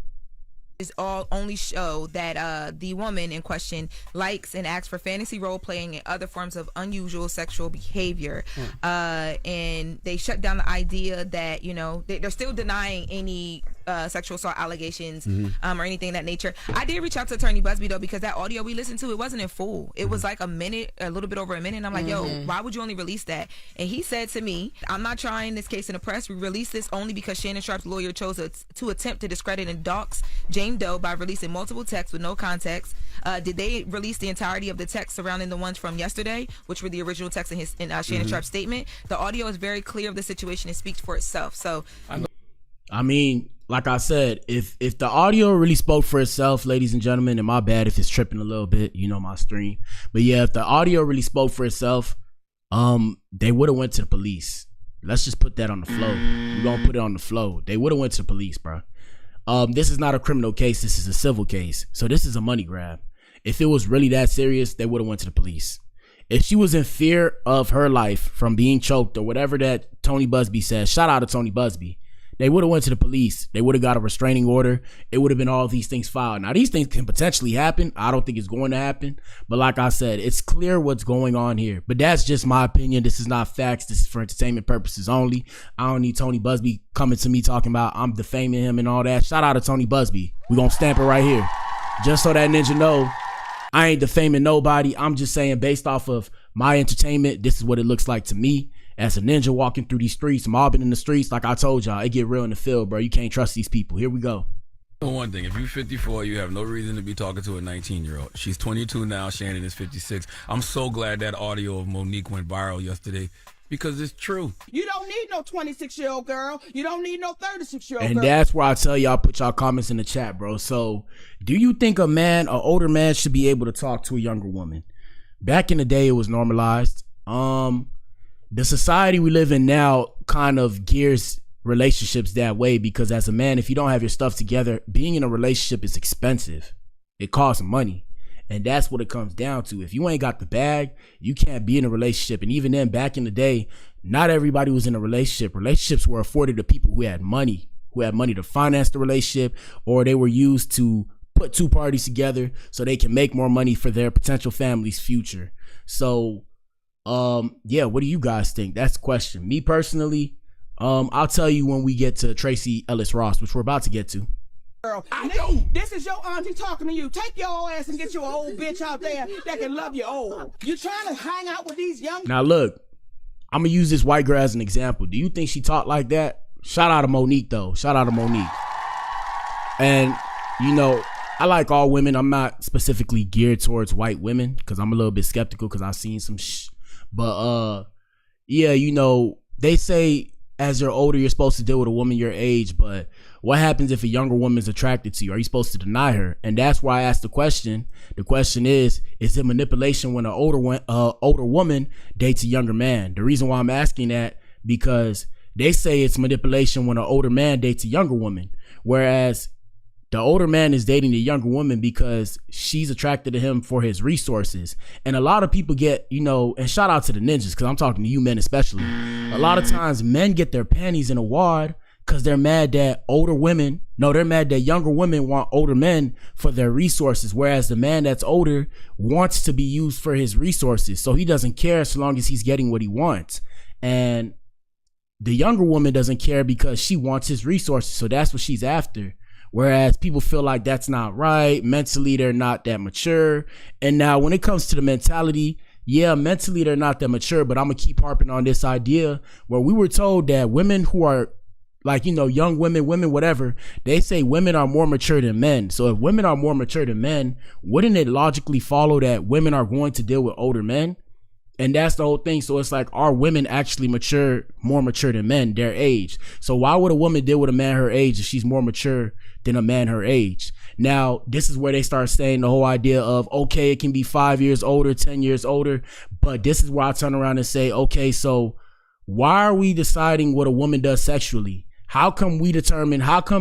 Is all only show that the woman in question likes and acts for fantasy role playing and other forms of unusual sexual behavior. And they shut down the idea that, you know, they're still denying any sexual assault allegations or anything of that nature. I did reach out to Attorney Busby though, because that audio we listened to, it wasn't in full. It was like a minute, a little bit over a minute. And I'm like, yo, why would you only release that? And he said to me, I'm not trying this case in the press. We released this only because Shannon Sharpe's lawyer chose to attempt to discredit and dox James Doe by releasing multiple texts with no context. Did they release the entirety of the text surrounding the ones from yesterday, which were the original text in Shannon Sharpe's statement? The audio is very clear of the situation and speaks for itself. So, I mean, like I said, if the audio really spoke for itself, ladies and gentlemen, and my bad if it's tripping a little bit, you know, my stream. But yeah, if the audio really spoke for itself, they would have went to the police. Let's just put that on the flow. We're gonna put it on the flow. They would have went to the police, bro. This is not a criminal case. This is a civil case. So this is a money grab. If it was really that serious, they would have went to the police. If she was in fear of her life from being choked or whatever that Tony Busby says, shout out to Tony Busby, they would have went to the police. They would have got a restraining order. It would have been all these things filed. Now, these things can potentially happen. I don't think it's going to happen. But like I said, it's clear what's going on here. But that's just my opinion. This is not facts. This is for entertainment purposes only. I don't need Tony Busby coming to me talking about I'm defaming him and all that. Shout out to Tony Busby. We're going to stamp it right here. Just so that ninja know, I ain't defaming nobody. I'm just saying based off of my entertainment, this is what it looks like to me. As a ninja walking through these streets, mobbing in the streets, like I told y'all, it get real in the field, bro. You can't trust these people. Here we go. One thing, if you're 54, you have no reason to be talking to a 19-year-old. She's 22 now. Shannon is 56. I'm so glad that audio of Monique went viral yesterday because it's true. You don't need no 26-year-old girl. You don't need no 36-year-old girl. And that's where I tell y'all, put y'all comments in the chat, bro. So do you think a man, an older man, should be able to talk to a younger woman? Back in the day, it was normalized. The society we live in now kind of gears relationships that way because as a man, if you don't have your stuff together, being in a relationship is expensive. It costs money. And that's what it comes down to. If you ain't got the bag, you can't be in a relationship. And even then, back in the day, not everybody was in a relationship. Relationships were afforded to people who had money to finance the relationship, or they were used to put two parties together so they can make more money for their potential family's future. So yeah, what do you guys think? That's the question. Me personally, I'll tell you when we get to Tracee Ellis Ross, which we're about to get to. Girl, I know. This is your auntie talking to you. Take your old ass and get your old bitch out there that can love you old. You trying to hang out with these young... Now look, I'm gonna use this white girl as an example. Do you think she talked like that? Shout out to Monique though. Shout out to Monique. And you know, I like all women. I'm not specifically geared towards white women because I'm a little bit skeptical because I've seen some But yeah, you know, they say as you're older, you're supposed to deal with a woman your age, but what happens if a younger woman's attracted to you? Are you supposed to deny her? And that's why I asked the question. The question is it manipulation when an older woman dates a younger man? The reason why I'm asking that, because they say it's manipulation when an older man dates a younger woman, whereas the older man is dating the younger woman because she's attracted to him for his resources. And a lot of people get, you know, and shout out to the ninjas, because I'm talking to you men especially. A lot of times men get their panties in a wad because they're mad that they're mad that younger women want older men for their resources, whereas the man that's older wants to be used for his resources. So he doesn't care so long as he's getting what he wants. And the younger woman doesn't care because she wants his resources. So that's what she's after. Whereas people feel like that's not right. Mentally, they're not that mature. And now when it comes to the mentality, yeah, mentally they're not that mature, but I'm going to keep harping on this idea where we were told that women who are like, you know, young women, whatever, they say women are more mature than men. So if women are more mature than men, wouldn't it logically follow that women are going to deal with older men? And that's the whole thing. So it's like, are women actually more mature than men, their age? So why would a woman deal with a man her age if she's more mature than a man her age? Now, this is where they start saying the whole idea of, okay, it can be 5 years older, 10 years older. But this is where I turn around and say, okay, so why are we deciding what a woman does sexually? How come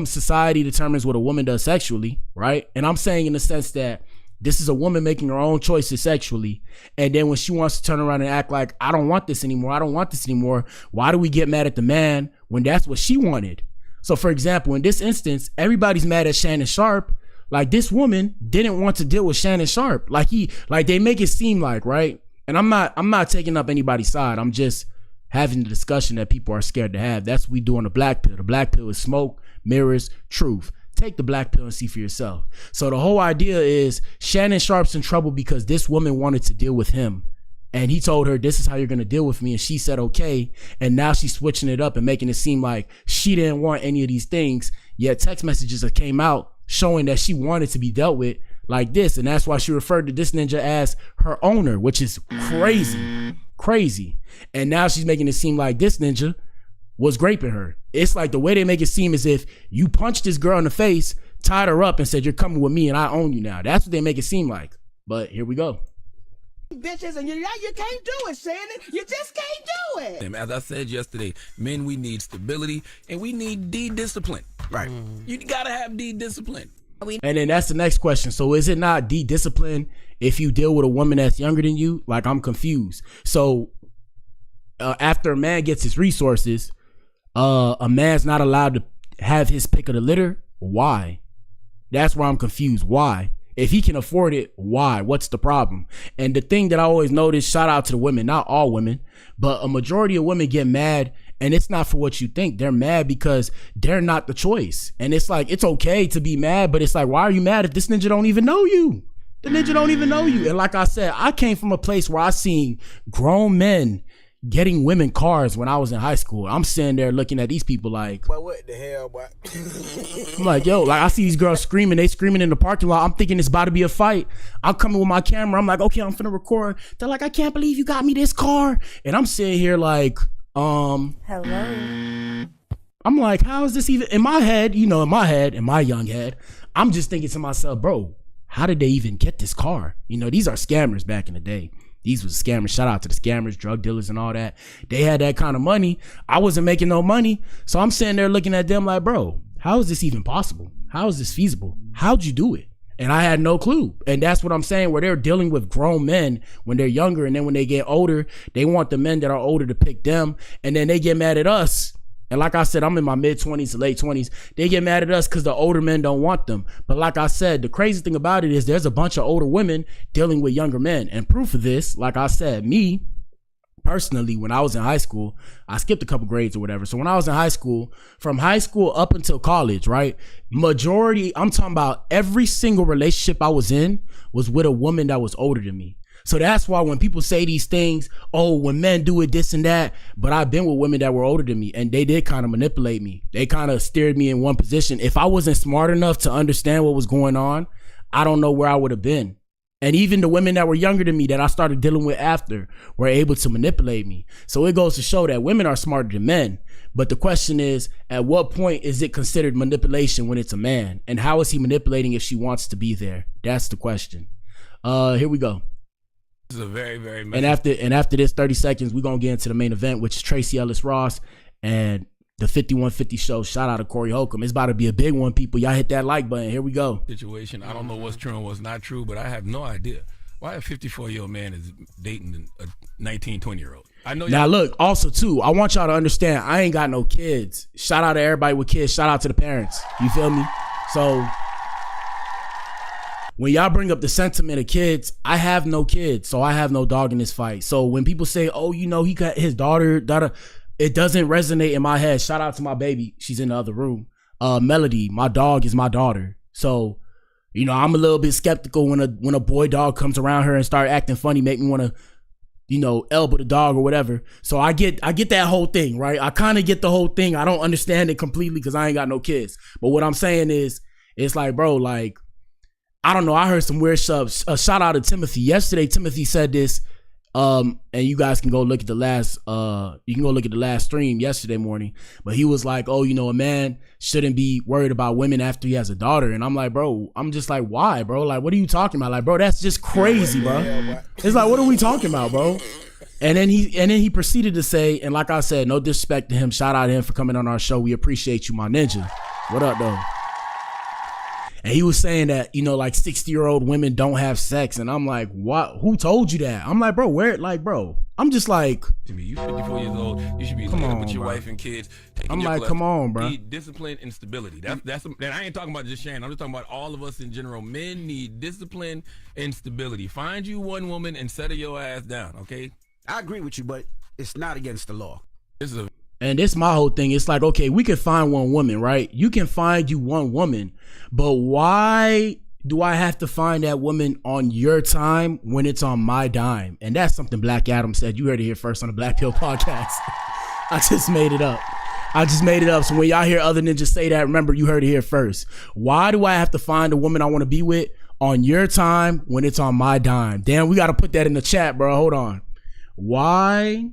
society determines what a woman does sexually, right? And I'm saying in the sense that this is a woman making her own choices sexually. And then when she wants to turn around and act like, I don't want this anymore, why do we get mad at the man when that's what she wanted? So for example, in this instance, everybody's mad at Shannon Sharpe. Like, this woman didn't want to deal with Shannon Sharpe. Like they make it seem like, right? And I'm not taking up anybody's side. I'm just having the discussion that people are scared to have. That's what we do on the Blac Pill. The Blac Pill is smoke, mirrors, truth. Take the Blac Pill and see for yourself. So the whole idea is Shannon Sharpe's in trouble because this woman wanted to deal with him. And he told her, this is how you're going to deal with me. And she said, okay. And now she's switching it up and making it seem like she didn't want any of these things. Yet text messages that came out showing that she wanted to be dealt with like this. And that's why she referred to this ninja as her owner, which is crazy. And now she's making it seem like this ninja was raping her. It's like the way they make it seem as if you punched this girl in the face, tied her up, and said, you're coming with me and I own you now. That's what they make it seem like. But here we go. Bitches, and you can't do it, Shannon. You just can't do it. And as I said yesterday, men, we need stability and we need D-discipline. Right. You gotta have D-discipline. And then that's the next question. So is it not D-discipline if you deal with a woman that's younger than you? Like, I'm confused. So after a man gets his resources, a man's not allowed to have his pick of the litter? Why? That's where I'm confused. Why? If he can afford it, why? What's the problem? And the thing that I always notice, shout out to the women, not all women, but a majority of women get mad, and it's not for what you think. They're mad because they're not the choice. And it's like, it's okay to be mad, but it's like, why are you mad if this ninja don't even know you? The ninja don't even know you. And like I said, I came from a place where I seen grown men getting women cars when I was in high school. I'm sitting there looking at these people like, but what the hell, boy? I'm like, yo, like, I see these girls screaming. They screaming in the parking lot. I'm thinking it's about to be a fight. I'm coming with my camera. I'm like, okay, I'm finna record. They're like, I can't believe you got me this car. And I'm sitting here like, hello. I'm like, how is this even in my head? You know, in my young head, I'm just thinking to myself, bro, how did they even get this car? You know, these are scammers back in the day. These was scammers. Shout out to the scammers, drug dealers and all that. They had that kind of money. I wasn't making no money. So I'm sitting there looking at them like, bro, how is this even possible? How is this feasible? How'd you do it? And I had no clue. And that's what I'm saying, where they're dealing with grown men when they're younger. And then when they get older, they want the men that are older to pick them. And then they get mad at us. And like I said, I'm in my mid-20s to late 20s. They get mad at us because the older men don't want them. But like I said, the crazy thing about it is there's a bunch of older women dealing with younger men. And proof of this, like I said, me, personally, when I was in high school, I skipped a couple grades or whatever. So when I was in high school, from high school up until college, right? Majority, I'm talking about every single relationship I was in was with a woman that was older than me. So that's why when people say these things, oh, when men do it, this and that, but I've been with women that were older than me and they did kind of manipulate me. They kind of steered me in one position. If I wasn't smart enough to understand what was going on, I don't know where I would have been. And even the women that were younger than me that I started dealing with after were able to manipulate me. So it goes to show that women are smarter than men. But the question is, at what point is it considered manipulation when it's a man? And how is he manipulating if she wants to be there? That's the question. Here we go. This is a very, very and after this 30 seconds, we're gonna get into the main event, which is Tracee Ellis Ross and the 5150 show. Shout out to Corey Holcomb. It's about to be a big one, people. Y'all hit that like button. Here we go. Situation. I don't know what's true and what's not true, but I have no idea why a 54-year-old man is dating a 19, 20-year-old. I know. Now look, also too, I want y'all to understand, I ain't got no kids. Shout out to everybody with kids. Shout out to the parents. You feel me? So when y'all bring up the sentiment of kids, I have no kids, so I have no dog in this fight. So when people say, oh, you know, he got his daughter, it doesn't resonate in my head. Shout out to my baby. She's in the other room. Melody, my dog is my daughter. So, you know, I'm a little bit skeptical when a boy dog comes around her and start acting funny, make me want to elbow the dog or whatever. So I get that whole thing, right? I kind of get the whole thing. I don't understand it completely because I ain't got no kids. But what I'm saying is, it's like, bro, like, I don't know. I heard some weird stuff. Shout out to Timothy. Yesterday, Timothy said this. And you guys can go look at the last stream yesterday morning. But he was like, oh, a man shouldn't be worried about women after he has a daughter. And I'm like, bro, I'm just like, why, bro? Like, what are you talking about? Like, bro, that's just crazy, bro. It's like, what are we talking about, bro? And then he proceeded to say, and like I said, no disrespect to him. Shout out to him for coming on our show. We appreciate you, my ninja. What up, though? And he was saying that, like 60-year-old women don't have sex. And I'm like, what? Who told you that? I'm like, bro, where? Like, bro, I'm just like, you 54 years old. You should be living with your wife and kids. I'm like, come on, bro. Need discipline and stability. That's. I ain't talking about just Shannon. I'm just talking about all of us in general. Men need discipline and stability. Find you one woman and settle your ass down, okay? I agree with you, but it's not against the law. And this my whole thing. It's like, okay, we can find one woman, right? You can find you one woman, but why do I have to find that woman on your time when it's on my dime? And that's something Black Adam said. You heard it here first on the Blac Pill podcast. I just made it up. So when y'all hear other ninjas say that, remember, you heard it here first. Why do I have to find a woman I want to be with on your time when it's on my dime? Damn, we got to put that in the chat, bro. Hold on. Why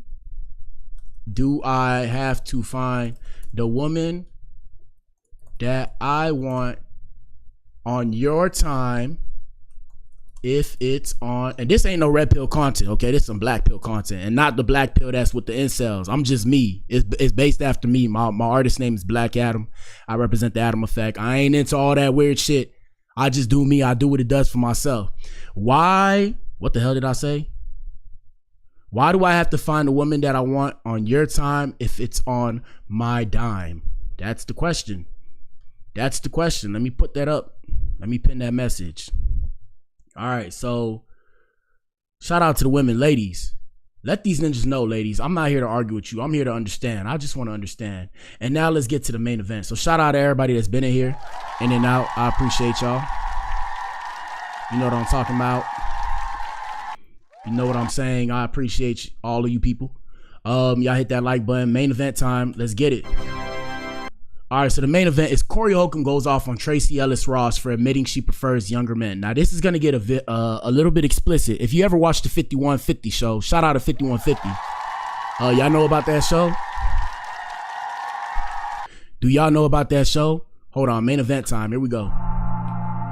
do I have to find the woman that I want on your time if it's on? And this ain't no red pill content, okay? This is some black pill content, and not the black pill that's with the incels. I'm just me. It's based after me. My artist name is Black Adam. I represent the Adam effect. I ain't into all that weird shit. I just do me. I do what it does for myself. Why? What the hell did I say? Why do I have to find a woman that I want on your time if it's on my dime? That's the question. Let me put that up. Let me pin that message. All right, so shout out to the women. Ladies, let these ninjas know, ladies, I'm not here to argue with you. I'm here to understand. I just want to understand. And now let's get to the main event. So shout out to everybody that's been in here, in and out. I appreciate y'all. You know what I'm talking about. You know what I'm saying? I appreciate all of you people. Y'all hit that like button. Main event time. Let's get it. All right, so the main event is Corey Holcomb goes off on Tracee Ellis Ross for admitting she prefers younger men. Now, this is going to get a little bit explicit. If you ever watched the 5150 show, shout out to 5150. Y'all know about that show? Do y'all know about that show? Hold on, main event time. Here we go.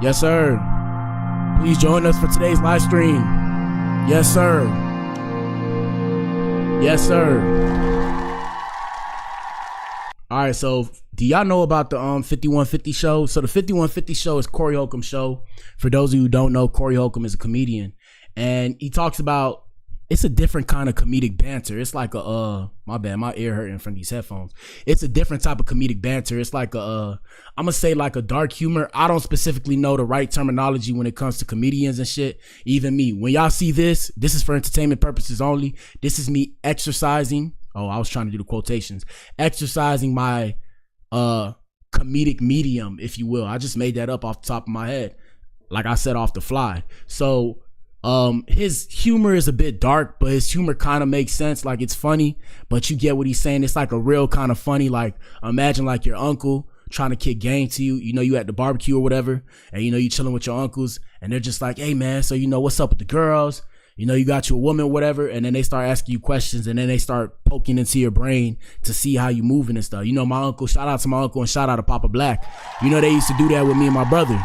Yes, sir. Please join us for today's live stream. Yes, sir. Yes, sir. All right, so do y'all know about the 5150 show? So the 5150 show is Corey Holcomb's show. For those of you who don't know, Corey Holcomb is a comedian, and he talks about, it's a different kind of comedic banter. It's like my bad, my ear hurting from these headphones. It's a different type of comedic banter. It's like I'm gonna say like a dark humor. I don't specifically know the right terminology when it comes to comedians and shit. Even me, when y'all see this is for entertainment purposes only. This is me exercising. Oh, I was trying to do the quotations. Exercising my comedic medium, if you will. I just made that up off the top of my head. Like I said, off the fly. So his humor is a bit dark, but his humor kind of makes sense. Like, it's funny, but you get what he's saying. It's like a real kind of funny, like, imagine like your uncle trying to kick game to you. You at the barbecue or whatever, and you chilling with your uncles, and they're just like, hey man, so what's up with the girls? You got you a woman, whatever, and then they start asking you questions, and then they start poking into your brain to see how you moving and stuff. My uncle, shout out to my uncle and shout out to Papa Black. They used to do that with me and my brother.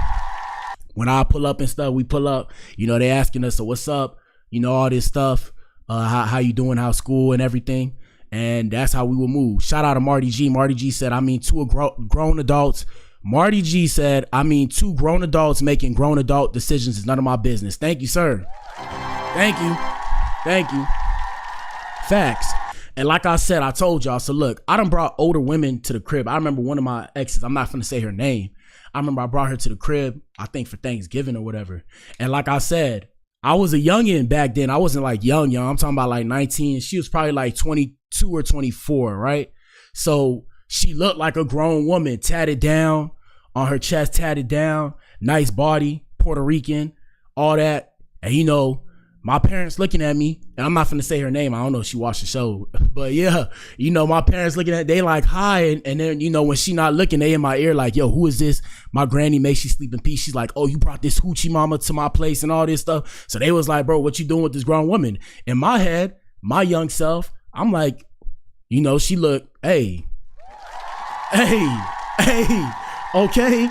When I pull up and stuff, we pull up, they asking us, so what's up? All this stuff, how you doing, how's school and everything. And that's how we will move. Shout out to Marty G. Marty G said, two grown adults. Marty G said, two grown adults making grown adult decisions is none of my business. Thank you, sir. Thank you. Facts. And like I said, I told y'all, so look, I done brought older women to the crib. I remember one of my exes, I'm not finna say her name. I remember I brought her to the crib, I think for Thanksgiving or whatever. And like I said, I was a youngin' back then. I wasn't like young. I'm talking about like 19. She was probably like 22 or 24, right? So she looked like a grown woman, tatted down, on her chest tatted down, nice body, Puerto Rican, all that. And my parents looking at me, and I'm not finna say her name. I don't know if she watched the show, but yeah, you know, my parents looking at, they like, hi. And then, you know, when she not looking, they in my ear like, yo, who is this? My granny makes you sleep in peace. She's like, oh, you brought this hoochie mama to my place and all this stuff. So they was like, bro, what you doing with this grown woman? In my head, my young self, I'm like, you know, she look, hey, okay.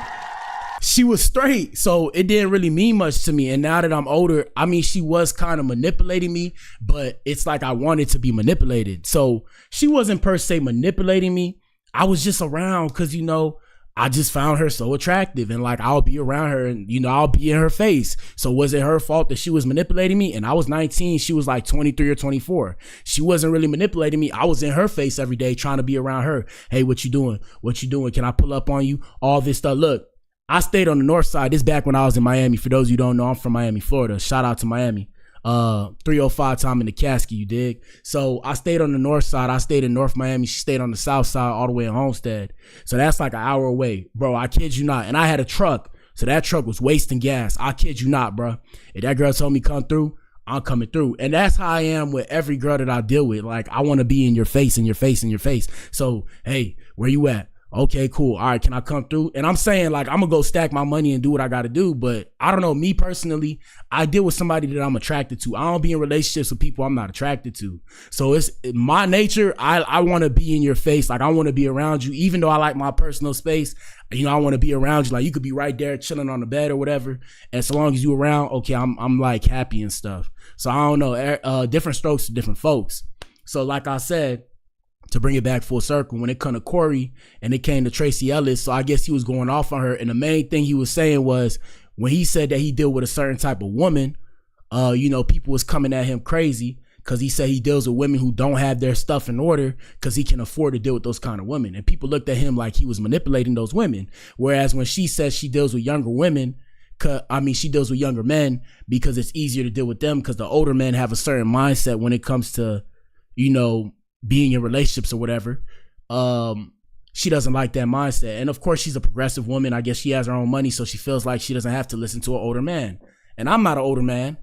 She was straight, so it didn't really mean much to me. And now that I'm older, I mean, she was kind of manipulating me, but it's like I wanted to be manipulated. So she wasn't per se manipulating me. I was just around because, you know, I just found her so attractive, and like I'll be around her and, you know, I'll be in her face. So was it her fault that she was manipulating me? And I was 19, she was like 23 or 24. She wasn't really manipulating me. I was in her face every day trying to be around her. Hey, what you doing? What you doing? Can I pull up on you? All this stuff. Look, I stayed on the north side. This back when I was in Miami. For those of you who don't know, I'm from Miami, Florida. Shout out to Miami. 305 time in the casket, you dig? So I stayed on the north side. I stayed in North Miami. She stayed on the south side all the way in Homestead. So that's like an hour away. Bro, I kid you not. And I had a truck. So that truck was wasting gas. I kid you not, bro. If that girl told me come through, I'm coming through. And that's how I am with every girl that I deal with. Like, I want to be in your face, in your face, in your face. So, hey, where you at? Okay, cool. All right, can I come through? And I'm saying, like, I'm gonna go stack my money and do what I gotta do. But I don't know, me personally, I deal with somebody that I'm attracted to. I don't be in relationships with people I'm not attracted to. So it's my nature. I want to be in your face. Like, I want to be around you, even though I like my personal space. You know, I want to be around you. Like, you could be right there chilling on the bed or whatever. And so long as you around, okay, I'm like happy and stuff. So I don't know, different strokes for different folks. So like I said, to bring it back full circle, when it come to Corey and it came to Tracee Ellis, so I guess he was going off on her. And the main thing he was saying was, when he said that he deal with a certain type of woman, you know, people was coming at him crazy because he said he deals with women who don't have their stuff in order because he can afford to deal with those kind of women. And people looked at him like he was manipulating those women. Whereas when she says she deals with younger women, she deals with younger men because it's easier to deal with them because the older men have a certain mindset when it comes to, you know, being in relationships or whatever. She doesn't like that mindset. And of course, she's a progressive woman. I guess she has her own money, so she feels like she doesn't have to listen to an older man. And I'm not an older man.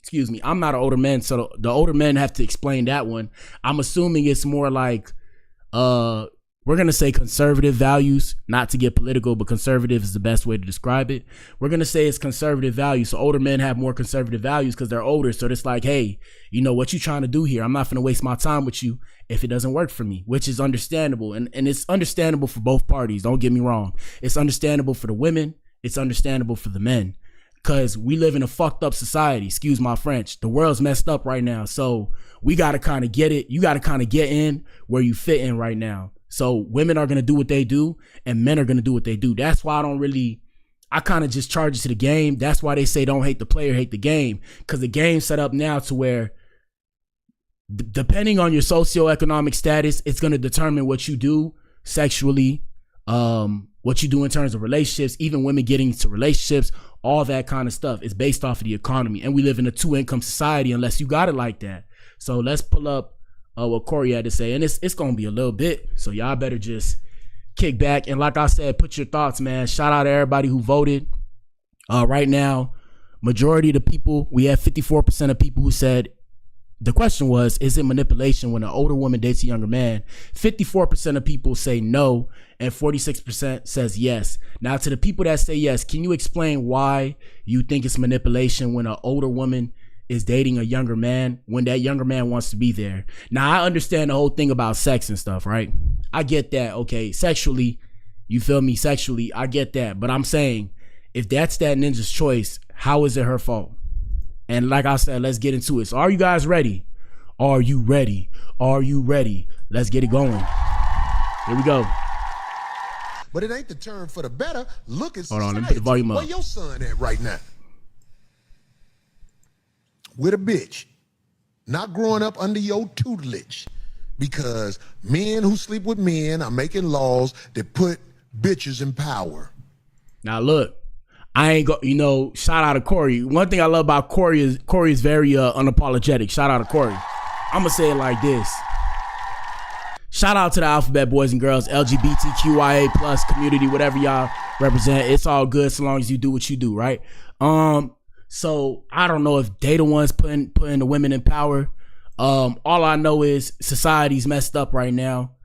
Excuse me. I'm not an older man. So the older men have to explain that one. I'm assuming it's more like, we're going to say conservative values, not to get political, but conservative is the best way to describe it. We're going to say it's conservative values. So older men have more conservative values because they're older. So it's like, hey, you know, what you trying to do here? I'm not going to waste my time with you if it doesn't work for me, which is understandable. And it's understandable for both parties. Don't get me wrong. It's understandable for the women. It's understandable for the men. Because we live in a fucked up society. Excuse my French. The world's messed up right now. So we got to kind of get it. You got to kind of get in where you fit in right now. So women are going to do what they do and men are going to do what they do. That's why I kind of just charge it to the game. That's why they say don't hate the player, hate the game. Because the game's set up now to where depending on your socioeconomic status, it's going to determine what you do sexually, what you do in terms of relationships, even women getting into relationships, all that kind of stuff is based off of the economy. And we live in a 2-income society unless you got it like that. So let's pull up what Corey had to say, and it's gonna be a little bit, so y'all better just kick back. And like I said, put your thoughts, man. Shout out to everybody who voted. Right now, majority of the people, we have 54% of people who said, the question was, is it manipulation when an older woman dates a younger man? 54% of people say no, and 46% says yes. Now, to the people that say yes, can you explain why you think it's manipulation when an older woman is dating a younger man when that younger man wants to be there? Now, I understand the whole thing about sex and stuff, right? I get that. Okay, sexually, you feel me? Sexually, I get that. But I'm saying, if that's that ninja's choice, how is it her fault? And like I said, let's get into it. So are you guys ready? Are you ready? Are you ready? Let's get it going. Here we go. But it ain't the turn for the better. Look at Hold on, let me put the volume up. Where your son at right now? With a bitch, not growing up under your tutelage, because men who sleep with men are making laws that put bitches in power. Now look, I ain't go, you know, shout out to Corey. One thing I love about Corey is very unapologetic. Shout out to Corey. I'm gonna say it like this. Shout out to the alphabet boys and girls, LGBTQIA plus community, whatever y'all represent. It's all good so long as you do what you do, right? So I don't know if they the ones putting the women in power. All I know is society's messed up right now.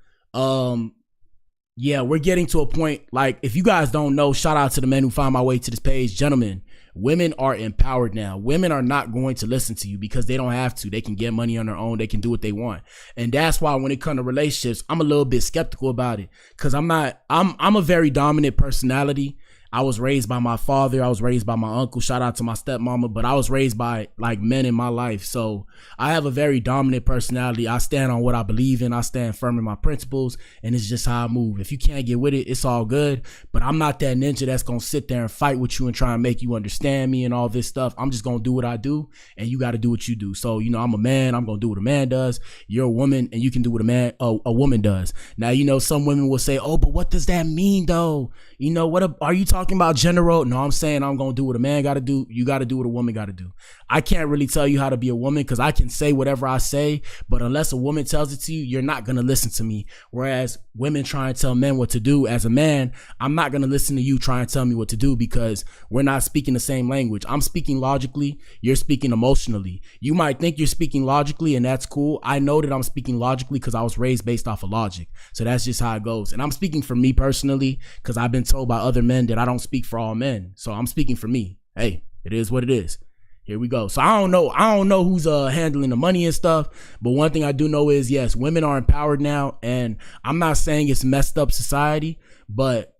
Yeah, we're getting to a point, like, if you guys don't know, shout out to the men who found my way to this page. Gentlemen, women are empowered now. Women are not going to listen to you because they don't have to. They can get money on their own. They can do what they want. And that's why when it comes to relationships, I'm a little bit skeptical about it, because I'm a very dominant personality. I was raised by my father. I was raised by my uncle. Shout out to my stepmama. But I was raised by like men in my life. So I have a very dominant personality. I stand on what I believe in. I stand firm in my principles. And it's just how I move. If you can't get with it, it's all good. But I'm not that ninja that's going to sit there and fight with you and try and make you understand me and all this stuff. I'm just going to do what I do. And you got to do what you do. So, you know, I'm a man. I'm going to do what a man does. You're a woman. And you can do what a woman does. Now, you know, some women will say, oh, but what does that mean though? You know, are you talking about general? No, I'm saying I'm going to do what a man got to do. You got to do what a woman got to do. I can't really tell you how to be a woman because I can say whatever I say, but unless a woman tells it to you, you're not going to listen to me. Whereas women try and tell men what to do, as a man, I'm not going to listen to you try and tell me what to do because we're not speaking the same language. I'm speaking logically. You're speaking emotionally. You might think you're speaking logically, and that's cool. I know that I'm speaking logically because I was raised based off of logic. So that's just how it goes. And I'm speaking for me personally because I've been told by other men that I don't speak for all men. So I'm speaking for me. Hey, it is what it is. Here we go. So I don't know who's handling the money and stuff, but one thing I do know is, yes, women are empowered now, and I'm not saying it's messed up society, but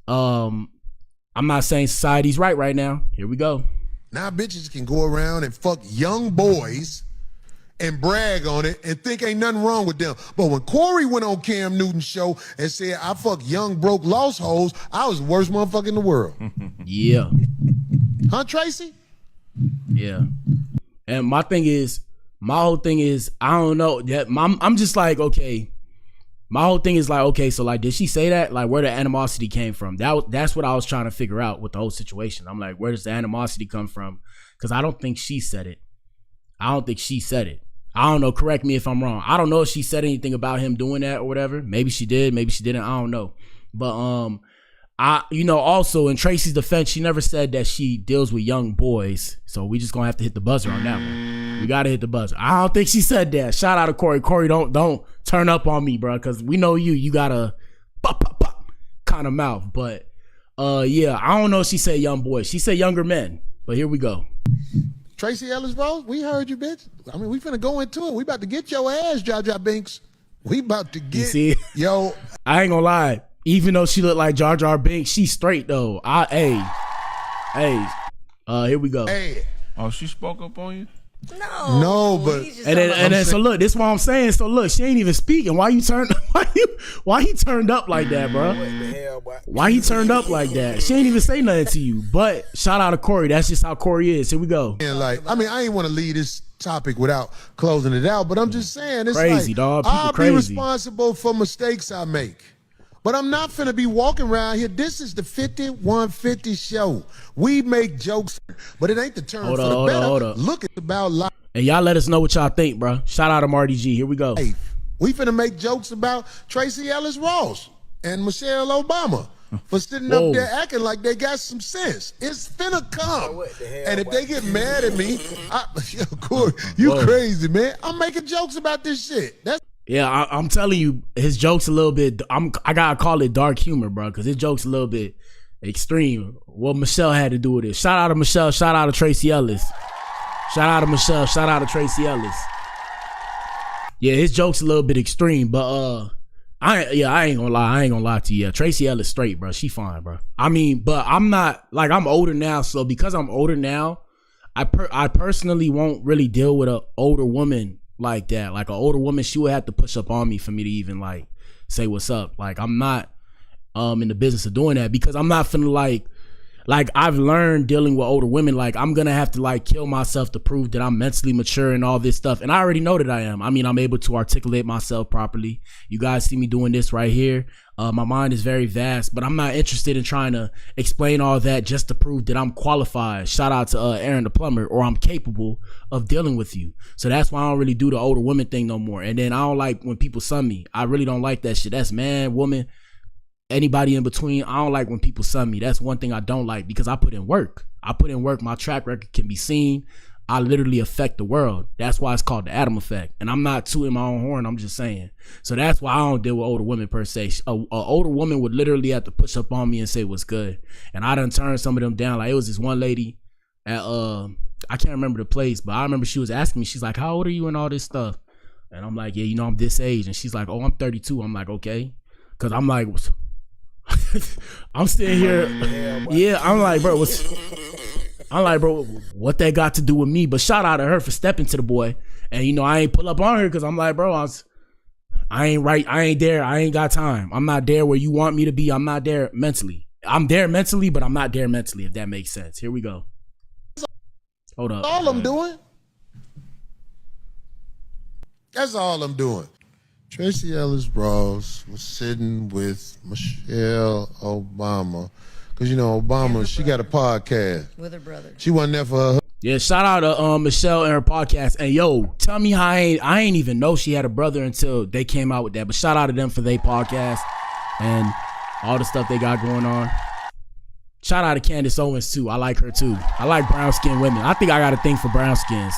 I'm not saying society's right now. Here we go. Now bitches can go around and fuck young boys and brag on it and think ain't nothing wrong with them. But when Corey went on Cam Newton's show and said, I fuck young, broke, lost hoes, I was the worst motherfucker in the world. Yeah. Huh, Tracee? Yeah. And my whole thing is, I don't know. I'm just like, okay. My whole thing is like, okay, so like, did she say that? Like, where the animosity came from? That's what I was trying to figure out with the whole situation. I'm like, where does the animosity come from? Because I don't think she said it. I don't know. Correct me if I'm wrong. I don't know if she said anything about him doing that or whatever. Maybe she did. Maybe she didn't. I don't know. But also in Tracee's defense, she never said that she deals with young boys. So we just gonna have to hit the buzzer on that one. We gotta hit the buzzer. I don't think she said that. Shout out to Corey. Corey, don't turn up on me, bro, because we know you got a pop kind of mouth. But yeah, I don't know if she said young boys. She said younger men. But here we go. Tracee Ellis Ross, we heard you, bitch. I mean, we finna go into it. We about to get your ass, Jaja Binks. We about to get yo. I ain't gonna lie. Even though she looked like Jar Jar Binks, she's straight though. Here we go. Hey. Oh, she spoke up on you? No, but and then so look, this is what I'm saying. So look, she ain't even speaking. Why he turned up like that, bro? Why he turned up like that? She ain't even say nothing to you. But shout out to Corey. That's just how Corey is. Here we go. And like, I mean, I ain't want to leave this topic without closing it out, but I'm just saying, it's crazy, like, dog. People I'll crazy. be responsible for mistakes I make. But I'm not finna be walking around here. This is the 5150 show. We make jokes, but it ain't the term for the better. Look at about life. And y'all let us know what y'all think, bro. Shout out to Marty G. Here we go. We finna make jokes about Tracee Ellis Ross and Michelle Obama for sitting up there acting like they got some sense. It's finna come. And if they get mad at me, Corey, you crazy, man. I'm making jokes about this shit. Yeah, I'm telling you, his joke's a little bit, I gotta call it dark humor, bro, because his joke's a little bit extreme. What Michelle had to do with it. Shout out to Michelle, shout out to Tracee Ellis. Shout out to Michelle, shout out to Tracee Ellis. Yeah, his joke's a little bit extreme, but I ain't gonna lie to you. Yeah, Tracee Ellis straight, bro. She fine, bro. I mean, but I'm not, like, I'm older now, so because I'm older now, I personally won't really deal with an older woman like that. Like, an older woman, she would have to push up on me for me to even like say what's up. Like, I'm not in the business of doing that, because I'm not finna like I've learned dealing with older women, like I'm gonna have to like kill myself to prove that I'm mentally mature and all this stuff. And I already know that I am. I mean, I'm able to articulate myself properly. You guys see me doing this right here. My mind is very vast, but I'm not interested in trying to explain all that just to prove that I'm qualified. Shout out to Aaron the plumber, or I'm capable of dealing with you. So that's why I don't really do the older women thing no more. And then I don't like when people sun me. I really don't like that shit. That's man, woman. anybody in between. I don't like when people sun me. That's one thing I don't like, because I put in work. My track record can be seen. I literally affect the world. That's why it's called the Adam effect. And I'm not tooting my own horn. I'm just saying. So that's why I don't deal with older women per se. A older woman would literally have to push up on me and say what's good. And I done turned some of them down. Like, it was this one lady at I can't remember the place, but I remember she was asking me, she's like, how old are you and all this stuff? And I'm like, yeah, you know, I'm this age. And she's like, oh, I'm 32. I'm like, okay. Cause I'm like, I'm sitting here. Yeah, I'm like, bro, what that got to do with me? But shout out to her for stepping to the boy. And, you know, I ain't pull up on her because I'm like, bro, I ain't right. I ain't there. I ain't got time. I'm not there where you want me to be. I'm not there mentally. I'm there mentally, but I'm not there mentally, if that makes sense. Here we go. Hold up. All I'm doing. That's all I'm doing. Tracee Ellis Ross was sitting with Michelle Obama. Because, you know, Obama, she got a podcast. With her brother. She wasn't there for her. Yeah, shout out to Michelle and her podcast. And yo, tell me how I ain't even know she had a brother until they came out with that. But shout out to them for their podcast and all the stuff they got going on. Shout out to Candace Owens too. I like her too. I like brown skinned women. I think I got a thing for brown skins.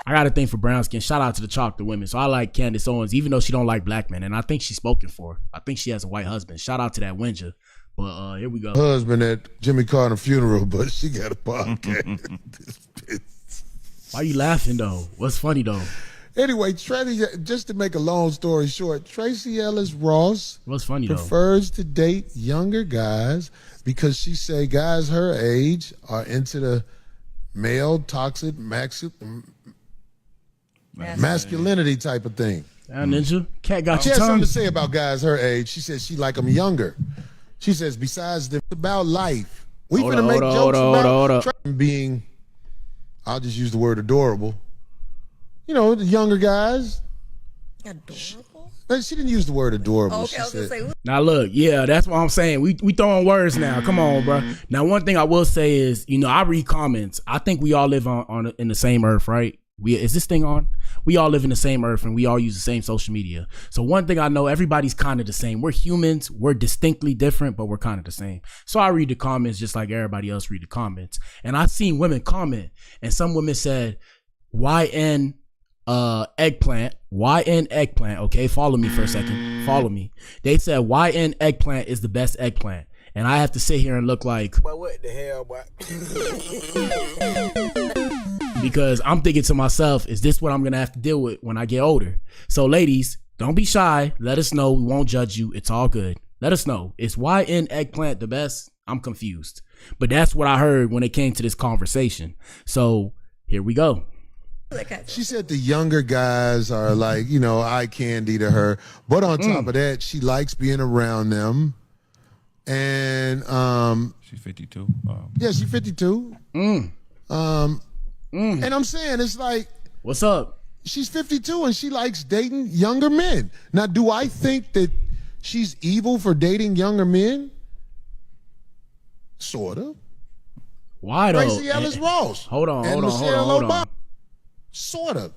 Shout out to the chocolate women. So I like Candace Owens, even though she don't like black men. And I think she's spoken for. I think she has a white husband. Shout out to that Winja. But here we go. Husband at Jimmy Carter funeral, but she got a podcast. Why you laughing though? What's funny though? Anyway, just to make a long story short, Tracee Ellis Ross prefers to date younger guys because she say guys her age are into the male toxic masculinity type of thing. Ninja, cat got she your has tongue. something to say about guys her age. She says she like them younger. She says besides about life, we finna make jokes about being, I'll just use the word adorable. You know, the younger guys. Adorable? She didn't use the word adorable. Okay, I was gonna say. Now look, yeah, that's what I'm saying. We throwing words now. Come on, bro. Now one thing I will say is, you know, I read comments. I think we all live in the same earth, right? Is this thing on? We all live in the same earth and we all use the same social media. So one thing I know, everybody's kind of the same. We're humans. We're distinctly different, but we're kind of the same. So I read the comments just like everybody else read the comments. And I've seen women comment, and some women said, YN eggplant. Okay, follow me for a second. Follow me. They said YN eggplant is the best eggplant. And I have to sit here and look like, but what the hell, boy? Because I'm thinking to myself, is this what I'm gonna have to deal with when I get older? So ladies, don't be shy. Let us know. We won't judge you. It's all good. Let us know. Is YN eggplant the best? I'm confused. But that's what I heard when it came to this conversation. So here we go. She said the younger guys are like, you know, eye candy to her. But on top of that, she likes being around them. And she's 52. Yeah, she's 52. And I'm saying, it's like, what's up? She's 52 and she likes dating younger men. Now, do I think that she's evil for dating younger men? Sort of. Why though? Tracee Ellis Ross. Hold on. Sort of.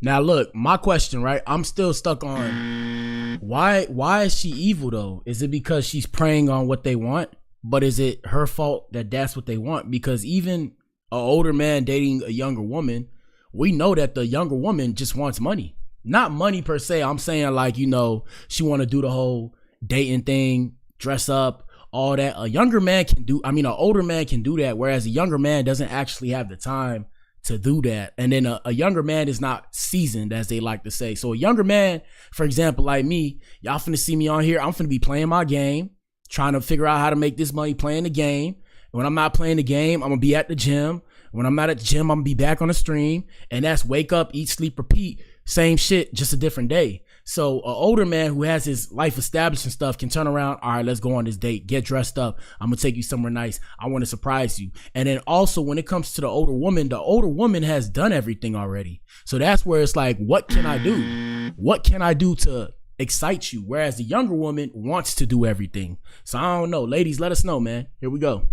Now look, my question, right? I'm still stuck on why is she evil though? Is it because she's preying on what they want? But is it her fault that that's what they want? Because even an older man dating a younger woman, we know that the younger woman just wants money. Not money per se. I'm saying like, you know, she want to do the whole dating thing, dress up, all that. An older man can do that, whereas a younger man doesn't actually have the time to do that. And then a younger man is not seasoned, as they like to say. So a younger man, for example, like me, y'all finna see me on here, I'm finna be playing my game, trying to figure out how to make this money playing the game. When I'm not playing the game, I'm gonna be at the gym. When I'm not at the gym, I'm gonna be back on the stream. And that's wake up, eat, sleep, repeat. Same shit, just a different day. So an older man who has his life established and stuff can turn around, all right, let's go on this date, get dressed up, I'm gonna take you somewhere nice, I want to surprise you. And then also when it comes to the older woman has done everything already. So that's where it's like, what can I do? What can I do to excite you? Whereas the younger woman wants to do everything. So I don't know. Ladies, let us know, man. Here we go.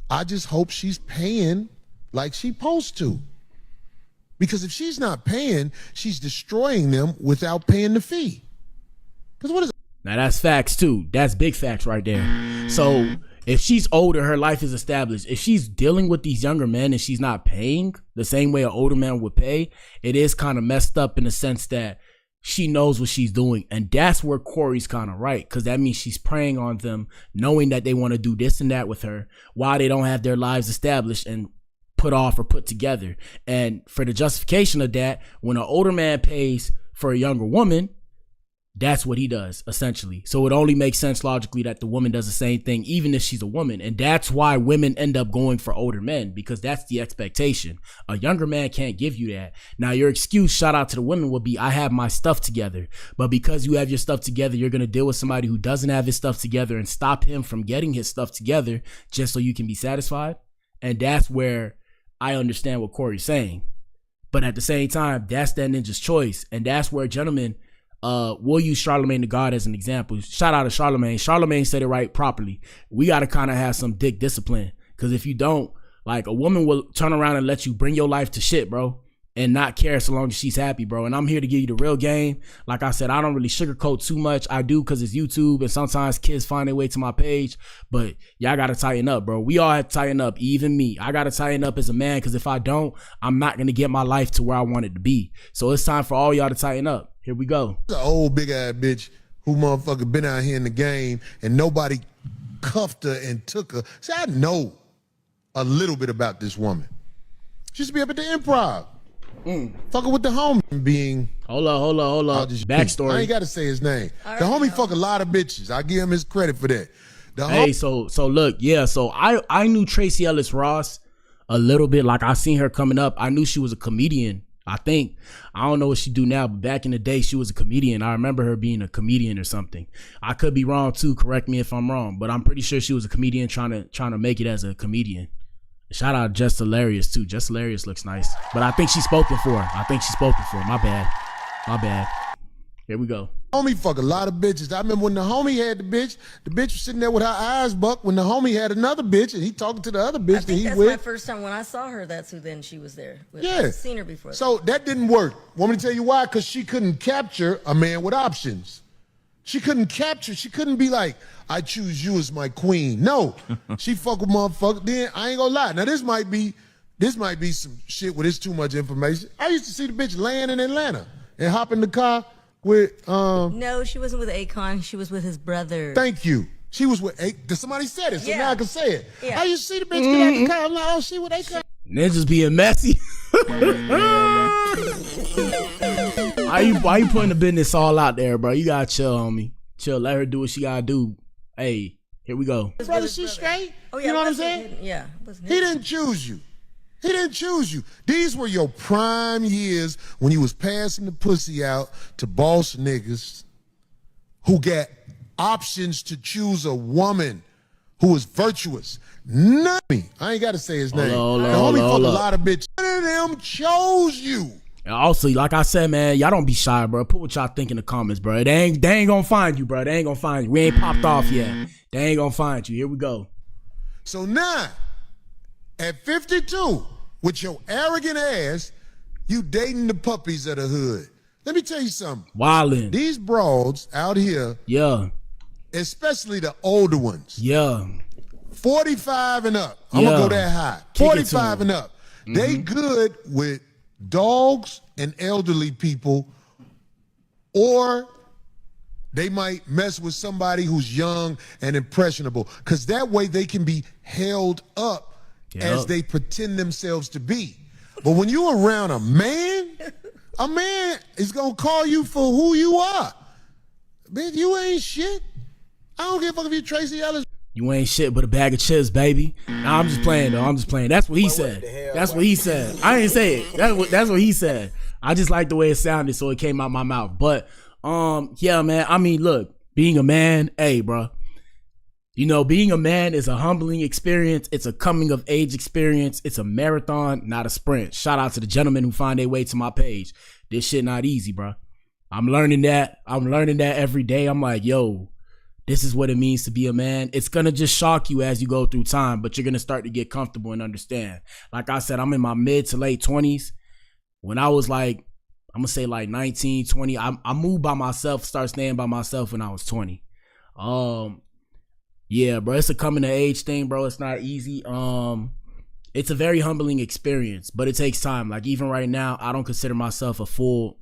I just hope she's paying like she's supposed to. Because if she's not paying, she's destroying them without paying the fee. Because what is Now that's facts too. That's big facts right there. So if she's older, her life is established. If she's dealing with these younger men and she's not paying the same way an older man would pay, it is kind of messed up in the sense that she knows what she's doing. And that's where Corey's kind of right, because that means she's preying on them, knowing that they want to do this and that with her while they don't have their lives established and put off or put together. And for the justification of that, when an older man pays for a younger woman, that's what he does, essentially. So it only makes sense logically that the woman does the same thing, even if she's a woman. And that's why women end up going for older men, because that's the expectation. A younger man can't give you that. Now, your excuse, shout out to the women, would be, I have my stuff together. But because you have your stuff together, you're going to deal with somebody who doesn't have his stuff together and stop him from getting his stuff together just so you can be satisfied. And that's where I understand what Corey's saying. But at the same time, that's that ninja's choice. And that's where, gentlemen, we'll use Charlemagne the God as an example. Shout out to Charlemagne. Charlemagne said it right properly. We got to kind of have some dick discipline, because if you don't, like, a woman will turn around and let you bring your life to shit, bro, and not care so long as she's happy, bro. And I'm here to give you the real game. Like I said, I don't really sugarcoat too much. I do because it's YouTube, and sometimes kids find their way to my page, but y'all got to tighten up, bro. We all have to tighten up, even me. I got to tighten up as a man, because if I don't, I'm not going to get my life to where I want it to be. So it's time for all y'all to tighten up. Here we go. The old big ass bitch who motherfucker been out here in the game and nobody cuffed her and took her. See, I know a little bit about this woman. She used to be up at the Improv. Fucking with the homie being. Hold up. Backstory. I ain't got to say his name. The homie fuck a lot of bitches. I give him his credit for that. So look, yeah. So I knew Tracee Ellis Ross a little bit. Like, I seen her coming up. I knew she was a comedian. I don't know what she do now, but back in the day, she was a comedian. I remember her being a comedian or something. I could be wrong too. Correct me if I'm wrong, but I'm pretty sure she was a comedian trying to make it as a comedian. Shout out Just Hilarious too. Just Hilarious looks nice, but I think she's spoken for. My bad. Here we go. Homie fuck a lot of bitches. I remember when the homie had the bitch was sitting there with her eyes bucked when the homie had another bitch and he talking to the other bitch that he that's with. my first time. When I saw her, that's who then she was there with. Yeah. I've seen her before. So that didn't work. Want me to tell you why? Because she couldn't capture a man with options. She couldn't be like, I choose you as my queen. No. She fuck with motherfucker. Then I ain't gonna lie. Now this might be some shit where there's too much information. I used to see the bitch laying in Atlanta and hop in the car with No, she wasn't with Akon. She was with his brother. Thank you. She was with Akon. Somebody said it, so now I can say it. Yeah. I used to see the bitch get out the car. I'm like, oh, she with Akon. Ninjas being messy. Why you putting the business all out there, bro? You gotta chill, homie. Chill. Let her do what she gotta do. Hey, here we go. Brother, she's straight. Oh, yeah, you know what I'm saying? Yeah. He didn't choose you. He didn't choose you. These were your prime years when you was passing the pussy out to boss niggas who got options to choose a woman who was virtuous. None of me. I ain't got to say his name. The homie fucked a lot of bitches. None of them chose you. Also, like I said, man, y'all don't be shy, bro. Put what y'all think in the comments, bro. They ain't gonna find you, bro. They ain't gonna find you. We ain't popped off yet. They ain't gonna find you. Here we go. So now, at 52, with your arrogant ass, you dating the puppies of the hood. Let me tell you something. Wildin'. These broads out here, yeah, especially the older ones, yeah, 45 and up. I'm gonna go that high. 45 and up. They good with dogs and elderly people, or they might mess with somebody who's young and impressionable, because that way they can be held up as they pretend themselves to be. But when you're around a man is gonna call you for who you are. Bitch, you ain't shit. I don't give a fuck if you Tracee Ellis. You ain't shit but a bag of chips, baby. Nah, I'm just playing though. That's what he said. That's what he said. I ain't say it. That's what he said. I just like the way it sounded, so it came out my mouth. But yeah, man. I mean, look, being a man, hey, bro. You know, being a man is a humbling experience. It's a coming of age experience. It's a marathon, not a sprint. Shout out to the gentlemen who find their way to my page. This shit not easy, bro. I'm learning that every day. I'm like, yo, this is what it means to be a man. It's going to just shock you as you go through time, but you're going to start to get comfortable and understand. Like I said, I'm in my mid to late 20s. When I was like I'm gonna say like 19, 20. I moved by myself, started staying by myself when I was 20. Yeah, bro, it's a coming of age thing, bro. It's not easy. It's a very humbling experience, but it takes time. Like even right now, I don't consider myself a full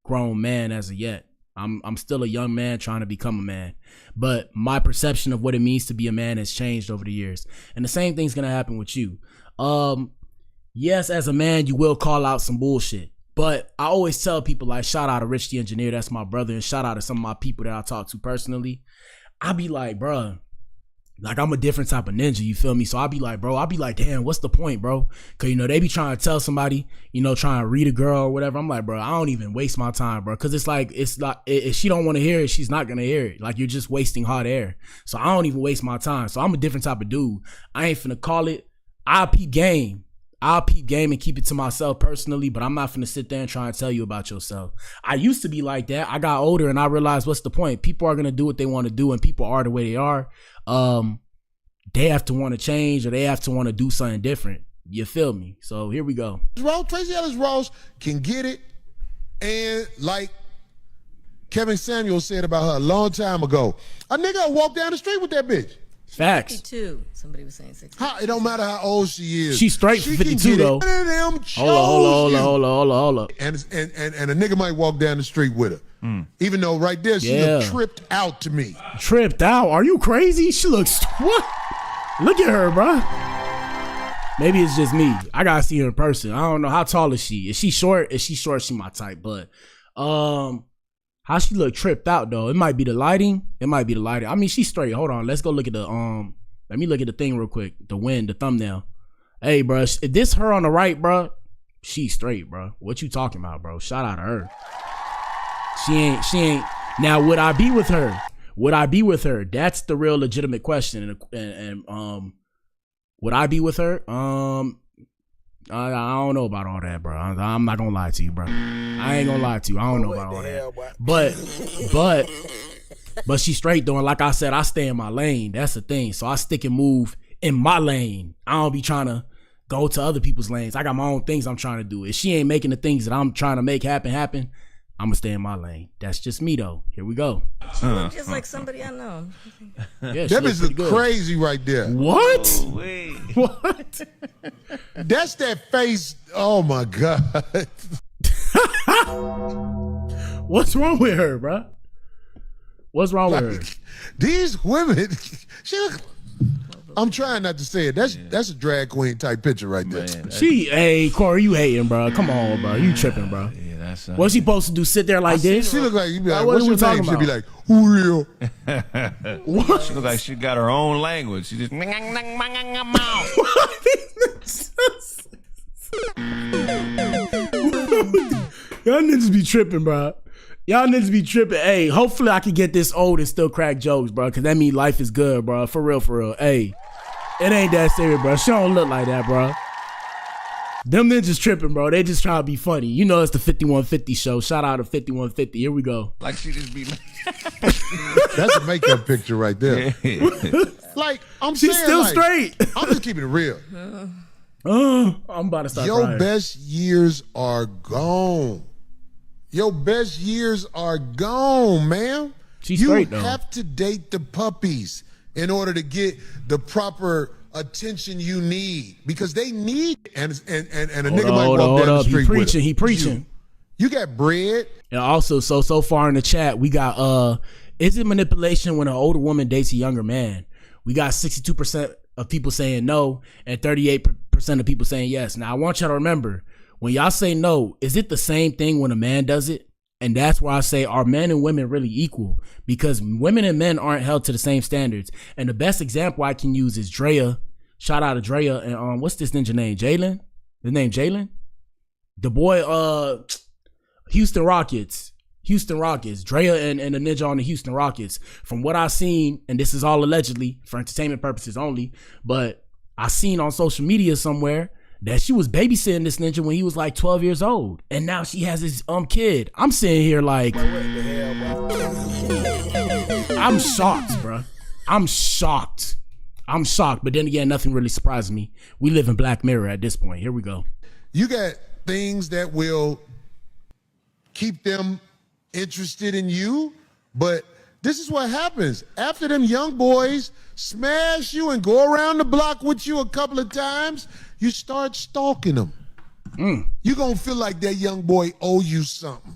grown man as of yet. I'm still a young man trying to become a man, but my perception of what it means to be a man has changed over the years. And the same thing's gonna happen with you. Yes, as a man, you will call out some bullshit, but I always tell people, like, shout out to Rich the Engineer, that's my brother, and shout out to some of my people that I talk to personally. I be like, bruh, like I'm a different type of ninja, you feel me? So I be like, bro, I be like, damn, what's the point, bro? Cause you know, they be trying to tell somebody, you know, trying to read a girl or whatever. I'm like, bro, I don't even waste my time, bro. Cause it's like, if she don't want to hear it, she's not gonna hear it. Like you're just wasting hot air. So I don't even waste my time. So I'm a different type of dude. I ain't finna call it. I'll peep game and keep it to myself personally, but I'm not finna sit there and try and tell you about yourself. I used to be like that. I got older and I realized what's the point? People are gonna do what they want to do, and people are the way they are. They have to want to change, or they have to want to do something different. You feel me? So here we go. Tracee Ellis Ross can get it, and like Kevin Samuels said about her a long time ago, a nigga walk down the street with that bitch. Facts. 52. Somebody was saying 60. It don't matter how old she is. She's straight for 52 though. Hold up. And a nigga might walk down the street with her. Even though right there she look tripped out to me. Tripped out? Are you crazy? She looks what? Look at her, bro. Maybe it's just me. I gotta see her in person. I don't know, how tall is she? Is she short? If she's short, she my type. But how she look tripped out though? It might be the lighting. I mean, she's straight. Hold on, let's go look at the let me look at the thing real quick. The thumbnail. Hey, bro, if this her on the right, bro, she's straight, bro. What you talking about, bro? Shout out to her. She ain't. Now, would I be with her? That's the real legitimate question. And would I be with her? I don't know about all that, bro. I'm not gonna lie to you, bro. I ain't gonna lie to you. I don't know about all that. But she's straight though. And like I said, I stay in my lane. That's the thing. So I stick and move in my lane. I don't be trying to go to other people's lanes. I got my own things I'm trying to do. If she ain't making the things that I'm trying to make happen, I'm gonna stay in my lane. That's just me though. Here we go. Just like somebody I know. Yeah, that is crazy right there. What? What? That's that face. Oh my God. What's wrong with her, bro? What's wrong with her? These women, I'm trying not to say it. That's a drag queen type picture right there. Hey, Corey, you hating, bro? Come on, bro. You tripping, bro? What's she supposed to do? Sit there like this? She look like you be like, what's your name? She'll be like, Julio. What? She look like she got her own language. She just. Y'all niggas be tripping, bro. Y'all niggas be tripping. Hey, hopefully I can get this old and still crack jokes, bro, because that means life is good, bro. For real, for real. Hey, it ain't that serious, bro. She don't look like that, bro. Them niggas tripping, bro. They just trying to be funny. You know it's the 5150 show. Shout out to 5150. Here we go. Like she just be That's a makeup picture right there. Like, She's still straight. I'm just keeping it real. I'm about to start Your crying. best years are gone. Your best years are gone, man. She's straight, though. You have to date the puppies in order to get the proper attention you need, because they need and a nigga might walk down the street with her. He preaching. You got bread. And also, so far in the chat, we got is it manipulation when an older woman dates a younger man? We got 62% of people saying no and 38% of people saying yes. Now I want y'all to remember, when y'all say no, is it the same thing when a man does it? And that's why I say, are men and women really equal? Because women and men aren't held to the same standards. And the best example I can use is Drea. Shout out to Drea and what's this ninja name? Jalen? The name Jalen? The boy Houston Rockets. Drea and the ninja on the Houston Rockets. From what I've seen, and this is all allegedly for entertainment purposes only, but I seen on social media somewhere that she was babysitting this ninja when he was like 12 years old. And now she has his kid. I'm sitting here like, I'm shocked, bro. I'm shocked. But then again, nothing really surprises me. We live in Black Mirror at this point. Here we go. You got things that will keep them interested in you. But this is what happens. After them young boys smash you and go around the block with you a couple of times, you start stalking them. You're going to feel like that young boy owe you something.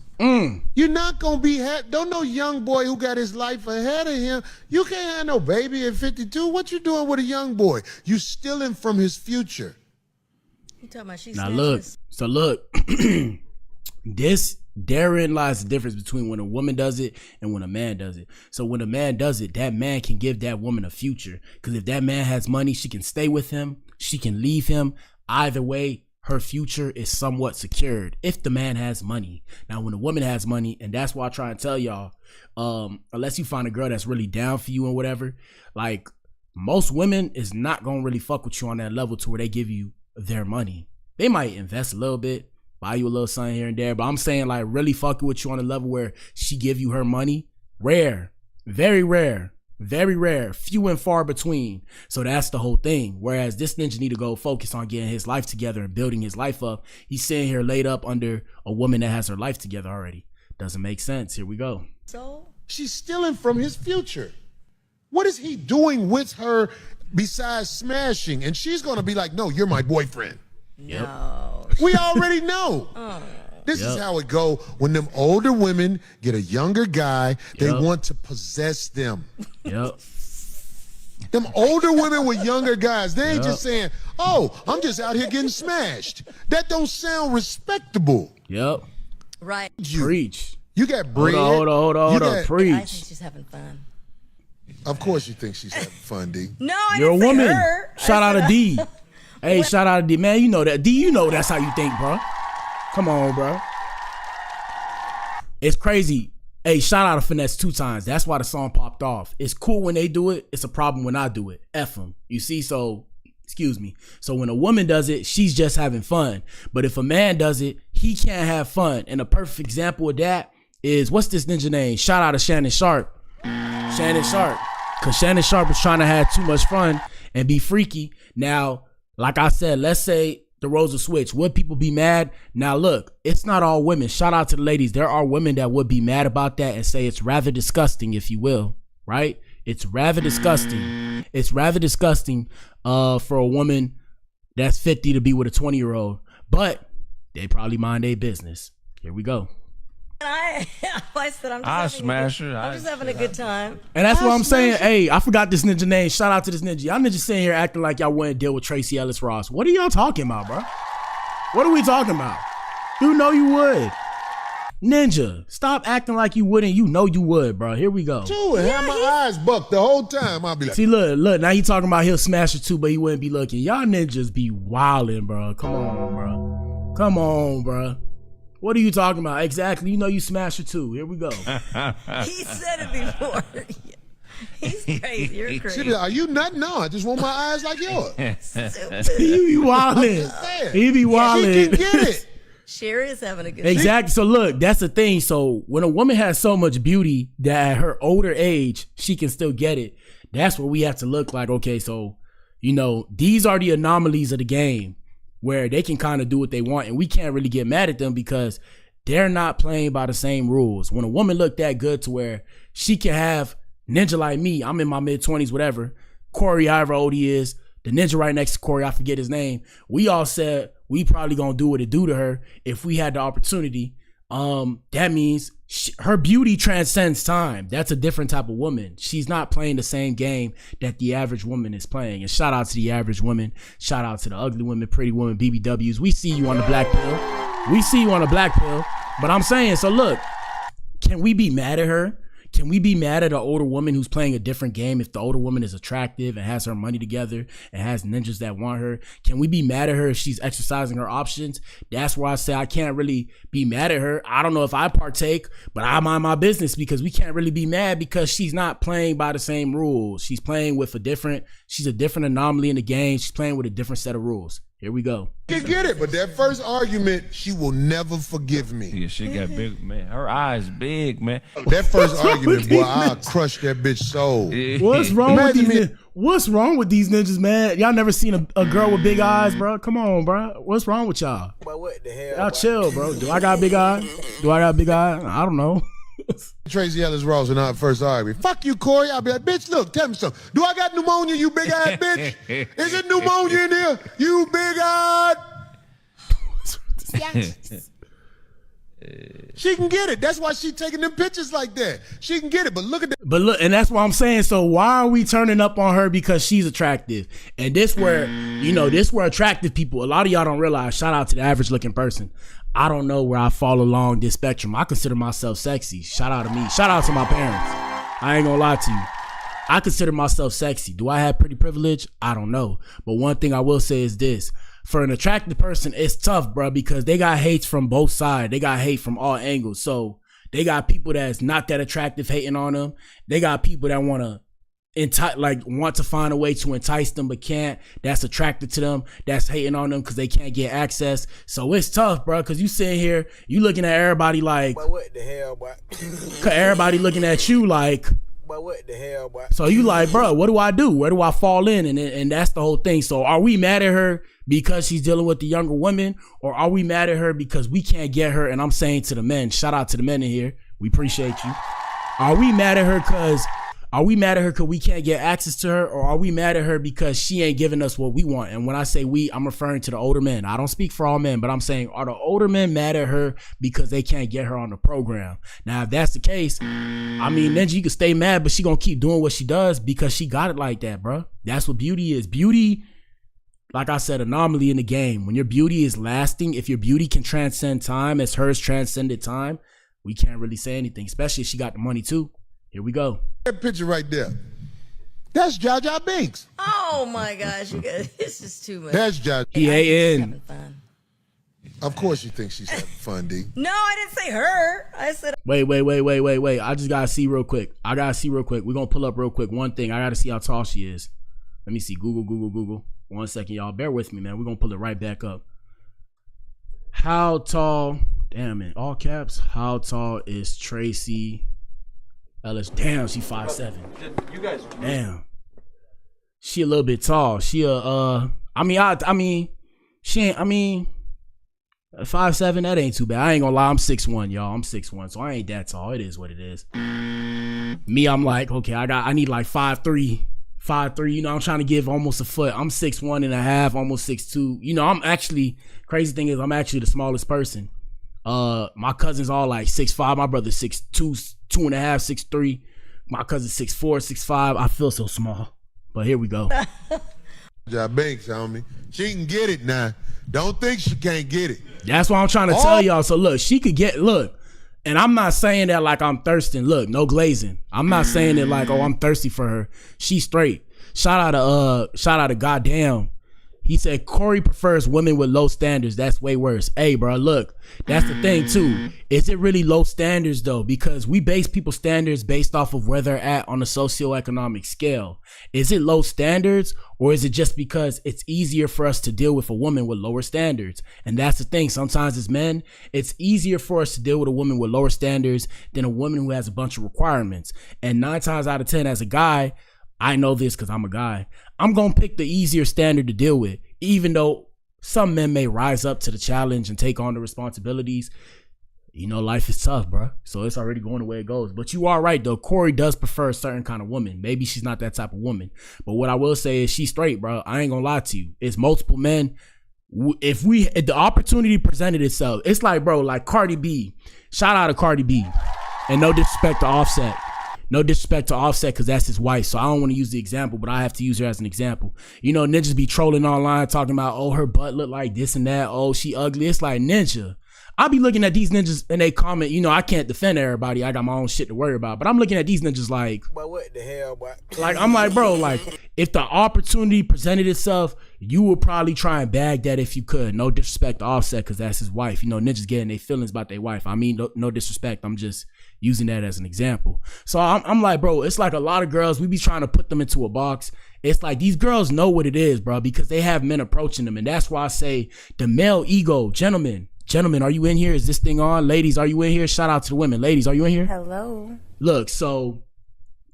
You're not going to be, don't no young boy who got his life ahead of him. You can't have no baby at 52. What you doing with a young boy? You stealing from his future. You talking about she's now look, so look, therein lies the difference between when a woman does it and when a man does it. So when a man does it, that man can give that woman a future. Because if that man has money, she can stay with him. She can leave him. Either way, her future is somewhat secured if the man has money. Now, when a woman has money, and that's why I try and tell y'all, unless you find a girl that's really down for you and whatever, like most women is not going to really fuck with you on that level to where they give you their money. They might invest a little bit, buy you a little something here and there, but I'm saying like really fucking with you on a level where she give you her money, rare, very rare. Very rare, few and far between. So that's the whole thing. Whereas this ninja need to go focus on getting his life together and building his life up. He's sitting here laid up under a woman that has her life together already. Doesn't make sense. Here we go. So she's stealing from his future. What is he doing with her besides smashing? And she's going to be like, no, you're my boyfriend. No. We already know. This is how it go when them older women get a younger guy. They want to possess them. Them older women with younger guys, they ain't just saying, oh, I'm just out here getting smashed. That don't sound respectable. Right. Preach. You got bread. Hold on. Preach. I think she's having fun. Of course you think she's having fun, D. No, I You're a didn't say woman. her. Shout out to D. Hey, shout out to D. Man, you know that. D, you know that's how you think, bro. Come on, bro. It's crazy. Hey, shout out to Finesse 2 times. That's why the song popped off. It's cool when they do it. It's a problem when I do it. F them. You see? So, excuse me. So when a woman does it, she's just having fun. But if a man does it, he can't have fun. And a perfect example of that is, what's this ninja name? Shout out to Shannon Sharpe. Shannon Sharpe. Because Shannon Sharpe was trying to have too much fun and be freaky. Now, like I said, let's say the roles will switch. Would people be mad? Now look, it's not all women. Shout out to the ladies. There are women that would be mad about that and say it's rather disgusting, if you will, right? It's rather disgusting. It's rather disgusting for a woman that's 50 to be with a 20-year-old, but they probably mind their business. Here we go. I said I'm just having a good time. And that's what I'm saying. Hey, I forgot this ninja name. Shout out to this ninja. Y'all niggas sitting here acting like y'all wouldn't deal with Tracee Ellis Ross. What are y'all talking about, bro? What are we talking about? You know you would. Ninja, stop acting like you wouldn't. You know you would, bro. Here we go. Too, and have my eyes bucked the whole time. I'll be like, see, look. Now he talking about he'll smash it too, but he wouldn't be looking. Y'all ninjas be wilding, bro. Come on, bro. What are you talking about? Exactly. You know you smash it too. Here we go. He said it before. He's crazy. You're crazy. Are you nutting? No, I just want my eyes like yours. He be wilding. He be wilding. She can get it. Sherry is having a good time. Exactly. So look, that's the thing. So when a woman has so much beauty that at her older age, she can still get it. That's what we have to look like. Okay, so, you know, these are the anomalies of the game, where they can kind of do what they want and we can't really get mad at them because they're not playing by the same rules. When a woman look that good to where she can have ninja like me, I'm in my mid-20s, whatever, Corey, however old he is, the ninja right next to Corey, I forget his name, we all said we probably gonna do what it do to her if we had the opportunity. That means her beauty transcends time. That's a different type of woman. She's not playing the same game that the average woman is playing. And shout out to the average woman. Shout out to the ugly women, pretty women, BBWs. We see you on the Blac Pill. We see you on the Blac Pill. But I'm saying, so look, can we be mad at her? Can we be mad at an older woman who's playing a different game if the older woman is attractive and has her money together and has ninjas that want her? Can we be mad at her if she's exercising her options? That's where I say I can't really be mad at her. I don't know if I partake, but I mind my business because we can't really be mad because she's not playing by the same rules. She's playing with she's a different anomaly in the game. She's playing with a different set of rules. Here we go. You get it, but that first argument, she will never forgive me. Yeah, she got big, man. Her eyes big, man. That first argument, boy, I'll crush that bitch soul. What's wrong with these? What's wrong with these ninjas, man? Y'all never seen a girl with big eyes, bro? Come on, bro. What's wrong with y'all? But what the hell? Y'all chill, bro. Do I got a big eye? I don't know. Tracee Ellis Ross and I first argued. Fuck you, Corey. I'll be like, bitch, look, tell me something. Do I got pneumonia, you big eyed bitch? Is it pneumonia in here? You big eyed. She can get it. That's why she taking them pictures like that. She can get it, but look at that. But look, and that's what I'm saying. So why are we turning up on her because she's attractive? And this where, this where attractive people, a lot of y'all don't realize, shout out to the average looking person. I don't know where I fall along this spectrum. I consider myself sexy. Shout out to me. Shout out to my parents. I ain't gonna lie to you. I consider myself sexy. Do I have pretty privilege? I don't know. But one thing I will say is this. For an attractive person, it's tough, bro, because they got hates from both sides. They got hate from all angles. So they got people that's not that attractive hating on them. They got people that want to find a way to entice them but can't. That's attracted to them. That's hating on them because they can't get access. So it's tough, bro, because you sitting here, you looking at everybody like, but what the hell, boy? Everybody looking at you like, but what the hell, boy? So you like, bro, what do I do? Where do I fall in? And that's the whole thing. So are we mad at her because she's dealing with the younger women, or are we mad at her because we can't get her? And I'm saying to the men, shout out to the men in here, we appreciate you. Are we mad at her because we can't get access to her, or are we mad at her because she ain't giving us what we want? And when I say we, I'm referring to the older men. I don't speak for all men, but I'm saying, are the older men mad at her because they can't get her on the program? Now, if that's the case, I mean, then you can stay mad, but she gonna keep doing what she does because she got it like that, bro. That's what beauty is. Beauty, like I said, anomaly in the game. When your beauty is lasting, if your beauty can transcend time as hers transcended time, we can't really say anything, especially if she got the money too. Here we go. That picture right there. That's Jaja Binks. Oh my gosh, you guys, this is too much. That's Jaja. P-A-N. Of course you think she's having fun, D. No, I didn't say her. I said. Wait. I just gotta see real quick. We're gonna pull up real quick. One thing, I gotta see how tall she is. Let me see. Google. 1 second, y'all. Bear with me, man. We're gonna pull it right back up. How tall? Damn it. All caps. How tall is Tracee Ellis? Damn, she 5'7". You guys. Damn. She a little bit tall. She she ain't. 5'7", that ain't too bad. I ain't gonna lie, I'm 6'1", y'all. I'm 6'1", so I ain't that tall. It is what it is. Me, I'm like, okay, I need like 5'3", I'm trying to give almost a foot. I'm 6'1.5", almost 6'2". I'm actually, crazy thing is I'm actually the smallest person. My cousins all like 6'5", my brother's 6'2", 2.5", 6'3". My cousin's 6'4", 6'5". I feel so small. But here we go. Ja Banks, homie. She can get it now. Don't think she can't get it. That's what I'm trying to tell y'all. So look, she could get, and I'm not saying that like I'm thirsting. Look, no glazing. I'm not saying it like, oh, I'm thirsty for her. She's straight. Shout out to goddamn. He said Corey prefers women with low standards. That's way worse. Hey, bro, look, that's the thing too. Is it really low standards though? Because we base people's standards based off of where they're at on the socioeconomic scale. Is it low standards, or is it just because it's easier for us to deal with a woman with lower standards? And that's the thing. Sometimes as men, it's easier for us to deal with a woman with lower standards than a woman who has a bunch of requirements. And 9 times out of 10 as a guy, I know this because I'm a guy, I'm going to pick the easier standard to deal with, even though some men may rise up to the challenge and take on the responsibilities. Life is tough, bro. So it's already going the way it goes. But you are right, though. Corey does prefer a certain kind of woman. Maybe she's not that type of woman. But what I will say is she's straight, bro. I ain't going to lie to you. It's multiple men. If the opportunity presented itself, it's like, bro, like Cardi B. Shout out to Cardi B. And no disrespect to Offset. No disrespect to Offset because that's his wife. So I don't want to use the example, but I have to use her as an example. Ninjas be trolling online talking about, oh, her butt look like this and that. Oh, she ugly. It's like, ninja. I'll be looking at these ninjas and they comment, I can't defend everybody. I got my own shit to worry about. But I'm looking at these ninjas like, but what the hell, boy? Like, I'm like, bro, like, if the opportunity presented itself, you would probably try and bag that if you could. No disrespect to Offset because that's his wife. Ninjas getting their feelings about their wife. I mean, no disrespect. I'm just using that as an example. So I'm like, bro, it's like a lot of girls, we be trying to put them into a box. It's like these girls know what it is, bro, because they have men approaching them. And that's why I say the male ego, gentlemen, are you in here? Is this thing on? Ladies, are you in here? Shout out to the women. Ladies, are you in here? Hello. Look, so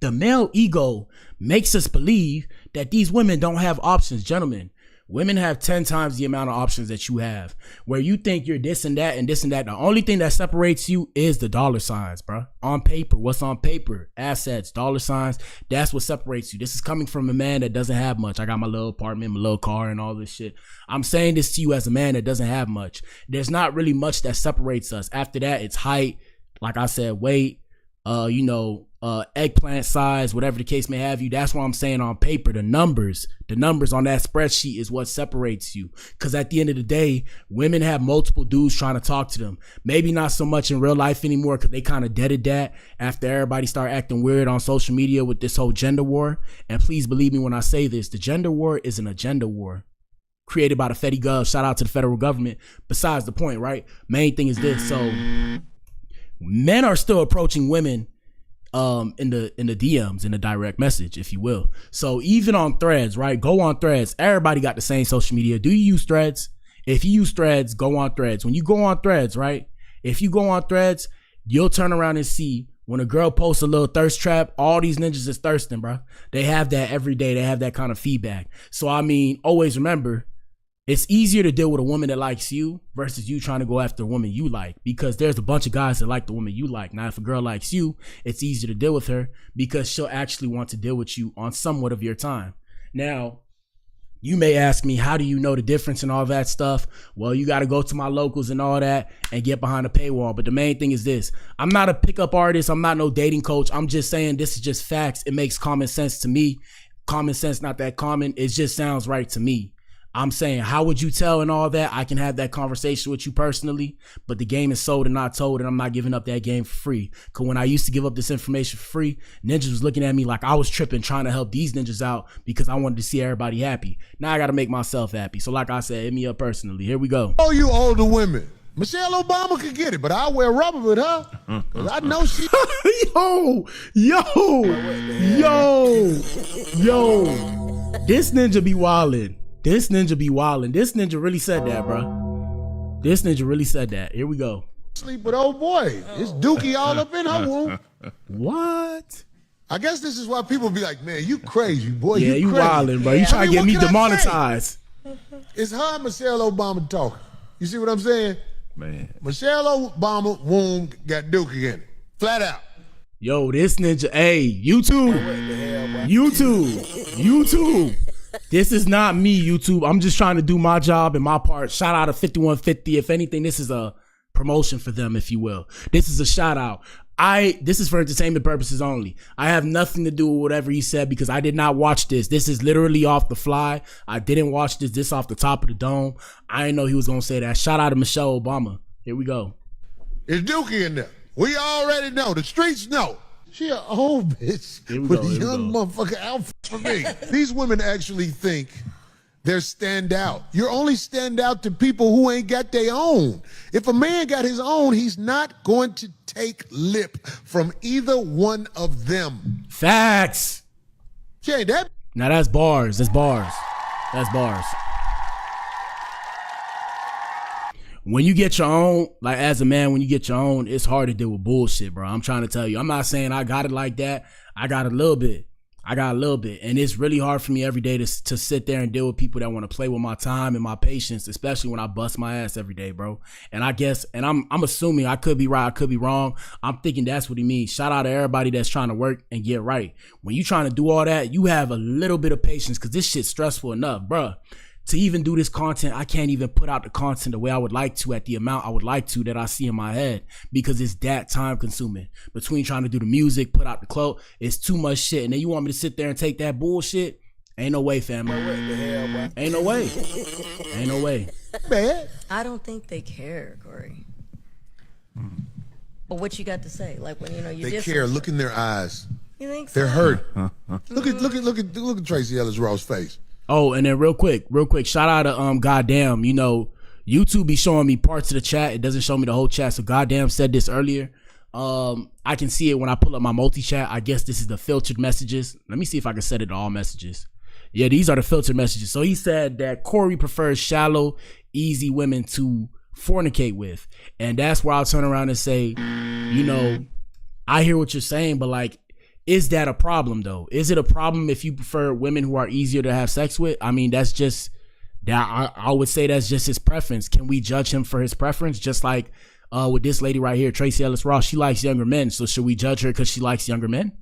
the male ego makes us believe that these women don't have options. Gentlemen, women have 10 times the amount of options that you have. Where you think you're this and that and this and that. The only thing that separates you is the dollar signs, bro. On paper, what's on paper? Assets, dollar signs. That's what separates you. This is coming from a man that doesn't have much. I got my little apartment, my little car, and all this shit. I'm saying this to you as a man that doesn't have much. There's not really much that separates us. After that, it's height, like I said, weight, eggplant size, whatever the case may have you. That's what I'm saying on paper. The numbers on that spreadsheet is what separates you. Because at the end of the day, women have multiple dudes trying to talk to them. Maybe not so much in real life anymore because they kind of deaded that after everybody started acting weird on social media with this whole gender war. And please believe me when I say this, the gender war is an agenda war created by the Fedi Gov. Shout out to the federal government. Besides the point, right? Main thing is this. So men are still approaching women in the DMs, in the direct message, if you will. So even on Threads, right? Go on Threads. Everybody got the same social media. Do you use Threads? If you use Threads, go on Threads. When you go on Threads, right? If you go on Threads, you'll turn around and see when a girl posts a little thirst trap, all these ninjas is thirsting, bro. They have that every day. They have that kind of feedback. So I mean, always remember, it's easier to deal with a woman that likes you versus you trying to go after a woman you like, because there's a bunch of guys that like the woman you like. Now, if a girl likes you, it's easier to deal with her because she'll actually want to deal with you on somewhat of your time. Now, you may ask me, how do you know the difference and all that stuff? Well, you got to go to my locals and all that and get behind a paywall. But the main thing is this. I'm not a pickup artist. I'm not no dating coach. I'm just saying this is just facts. It makes common sense to me. Common sense, not that common. It just sounds right to me. I'm saying, how would you tell and all that? I can have that conversation with you personally, but the game is sold and not told, and I'm not giving up that game for free. Because when I used to give up this information for free, ninjas was looking at me like I was tripping trying to help these ninjas out because I wanted to see everybody happy. Now I got to make myself happy. So like I said, hit me up personally. Here we go. Oh, you older women. Michelle Obama could get it, but I'll wear rubber with her. Cause I know she. Yo. This ninja be wildin'. This ninja really said that, bro. This ninja really said that. Here we go. Sleep with old boy. It's dookie all up in her womb. What? I guess this is why people be like, man, you crazy, boy. Yeah, you wildin', bro. You trying to get me demonetized. It's her and Michelle Obama talking. You see what I'm saying? Man. Michelle Obama womb got dookie in it. Flat out. Yo, this ninja, hey, YouTube. This is not me, YouTube. I'm just trying to do my job and my part. Shout out to 5150. If anything, this is a promotion for them, if you will. This is a shout out. This is for entertainment purposes only. I have nothing to do with whatever he said because I did not watch this. This is literally off the fly. I didn't watch this off the top of the dome. I didn't know he was going to say that. Shout out to Michelle Obama. Here we go. It's dookie in there. We already know. The streets know. She an old bitch with a young motherfucker outfit for me. These women actually think they're stand out. You're only stand out to people who ain't got their own. If a man got his own, he's not going to take lip from either one of them. Facts. She ain't that. Now that's bars. That's bars. When you get your own, like as a man, when you get your own, it's hard to deal with bullshit, bro. I'm trying to tell you. I'm not saying I got it like that. I got a little bit. And it's really hard for me every day to sit there and deal with people that want to play with my time and my patience, especially when I bust my ass every day, bro. And I guess, and I'm assuming, I could be right, I could be wrong. I'm thinking that's what he means. Shout out to everybody that's trying to work and get right. When you trying to do all that, you have a little bit of patience because this shit's stressful enough, bro. To even do this content, I can't even put out the content the way I would like to at the amount I would like to that I see in my head because it's that time consuming. Between trying to do the music, put out the clout, it's too much shit. And then you want me to sit there and take that bullshit? Ain't no way, family. Ain't no way. Man. I don't think they care, Corey. But what you got to say? Like when you they care. Look in their eyes. You think so? They're hurt. Look at Tracee Ellis Ross' face. Oh, and then real quick, shout out to Goddamn. YouTube be showing me parts of the chat. It doesn't show me the whole chat. So Goddamn said this earlier. I can see it when I pull up my multi-chat. I guess this is the filtered messages. Let me see if I can set it to all messages. Yeah, these are the filtered messages. So he said that Corey prefers shallow, easy women to fornicate with. And that's where I'll turn around and say, I hear what you're saying, but like, is that a problem though? Is it a problem if you prefer women who are easier to have sex with? I mean, that's just that. I would say that's just his preference. Can we judge him for his preference? Just like with this lady right here, Tracee Ellis Ross, she likes younger men. So should we judge her because she likes younger men?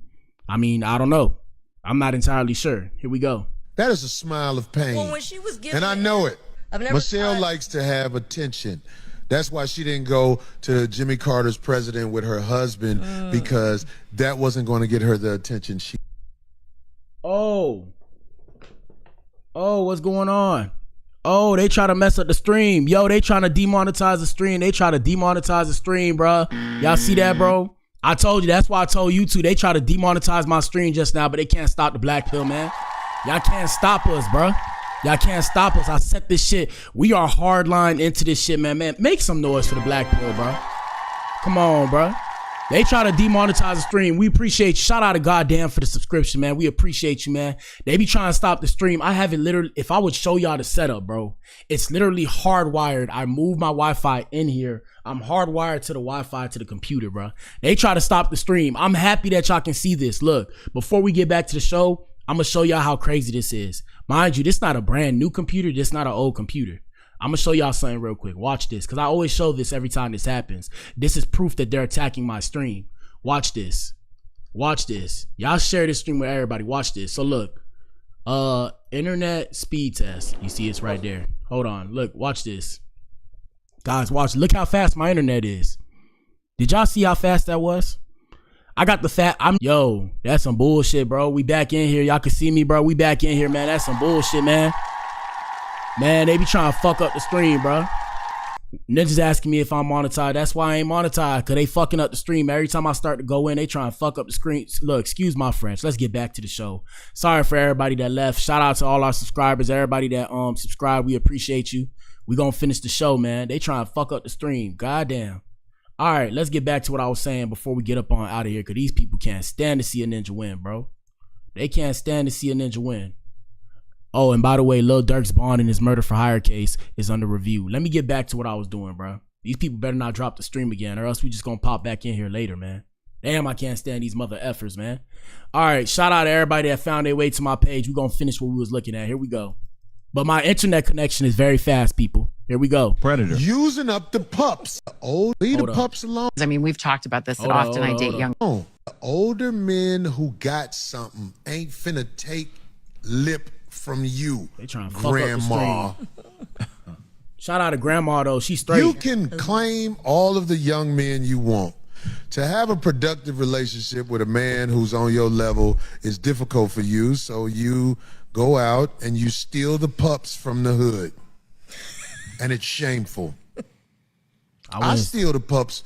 I mean, I don't know. I'm not entirely sure. Here we go. That is a smile of pain. Well, when she was giving and I know it. Michelle tried. likes to have attention. That's why she didn't go to Jimmy Carter's president with her husband, because that wasn't going to get her the attention she. Oh, what's going on? Oh, they try to mess up the stream. Yo, they trying to demonetize the stream. They try to demonetize the stream, bro. Y'all see that, bro? I told you. That's why I told you two. They try to demonetize my stream just now, but they can't stop the Blac Pill, man. Y'all can't stop us, bro. Y'all can't stop us. I set this shit. We are hardline into this shit, man. Man, make some noise for the Blac Pill, bro. Come on, bro. They try to demonetize the stream. We appreciate you. Shout out to goddamn for the subscription, man. We appreciate you, man. They be trying to stop the stream. I have it literally, if I would show y'all the setup, bro, it's literally hardwired. I move my Wi-Fi in here. I'm hardwired to the Wi-Fi to the computer, bro. They try to stop the stream. I'm happy that y'all can see this. Look, before we get back to the show, I'm going to show y'all how crazy this is. Mind you, this not a brand new computer. This not an old computer. I'm going to show y'all something real quick. Watch this, because I always show this every time this happens. This is proof that they're attacking my stream. Watch this. Watch this. Y'all share this stream with everybody. Watch this. So look, internet speed test. You see it's right there. Hold on. Look, watch this. Guys, watch. Look how fast my internet is. Did y'all see how fast that was? I got the yo, that's some bullshit, bro. We back in here. Y'all can see me, bro. We back in here, man. That's some bullshit, man. Man, they be trying to fuck up the stream, bro. Ninja's asking me if I'm monetized. That's why I ain't monetized, because they fucking up the stream. Every time I start to go in, they try and fuck up the screen. Look, excuse my French. Let's get back to the show. Sorry for everybody that left. Shout out to all our subscribers, everybody that subscribed. We appreciate you. We gonna finish the show, man. They trying to fuck up the stream. Goddamn. All right, let's get back to what I was saying before we get up on out of here, because these people can't stand to see a ninja win, bro. They can't stand to see a ninja win. Oh, and by the way, Lil Durk's bond in his murder for hire case is under review. Let me get back to what I was doing, bro. These people better not drop the stream again, or else we just gonna pop back in here later, man. Damn, I can't stand these mother effers, man. All right, shout out to everybody that found their way to my page. We're gonna finish what we was looking at. Here we go. But my internet connection is very fast, people. Here we go. Predator. Using up the pups. Leave the pups alone. I mean, we've talked about this often. I date young. Older men who got something ain't finna take lip from you. They trying to fuck grandma. up the stream. Shout out to grandma though. She's straight. You can claim all of the young men you want. To have a productive relationship with a man who's on your level is difficult for you, so you go out and you steal the pups from the hood. And it's shameful. I steal the pups.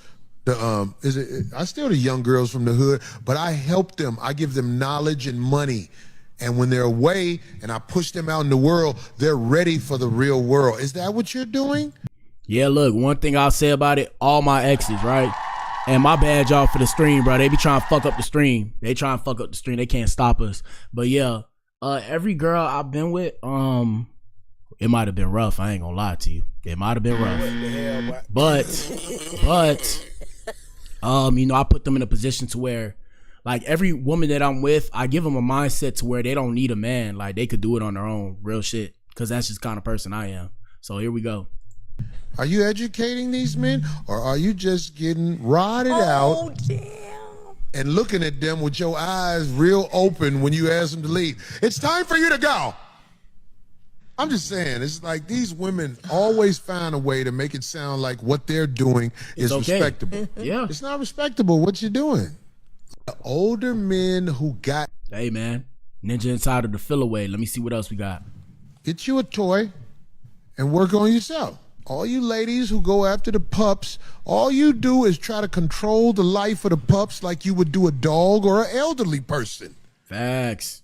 I steal the young girls from the hood, but I help them. I give them knowledge and money. And when they're away and I push them out in the world, they're ready for the real world. Is that what you're doing? Yeah, look, one thing I'll say about it, all my exes, right? And my bad, y'all, for the stream, bro. They be trying to fuck up the stream. They try and fuck up the stream. They can't stop us. But yeah, every girl I've been with, it might have been rough. I ain't gonna lie to you. It might have been rough. But you know, I put them in a position to where, like, every woman that I'm with, I give them a mindset to where they don't need a man. Like, they could do it on their own, real shit. Because that's just the kind of person I am. So here we go. Are you educating these men, or are you just getting rotted out and looking at them with your eyes real open when you ask them to leave? It's time for you to go. I'm just saying, it's like these women always find a way to make it sound like what they're doing is respectable. Yeah. It's not respectable what you're doing. The older men who got... Hey, man. Ninja inside of the fill away. Let me see what else we got. Get you a toy and work on yourself. All you ladies who go after the pups, all you do is try to control the life of the pups like you would do a dog or an elderly person. Facts.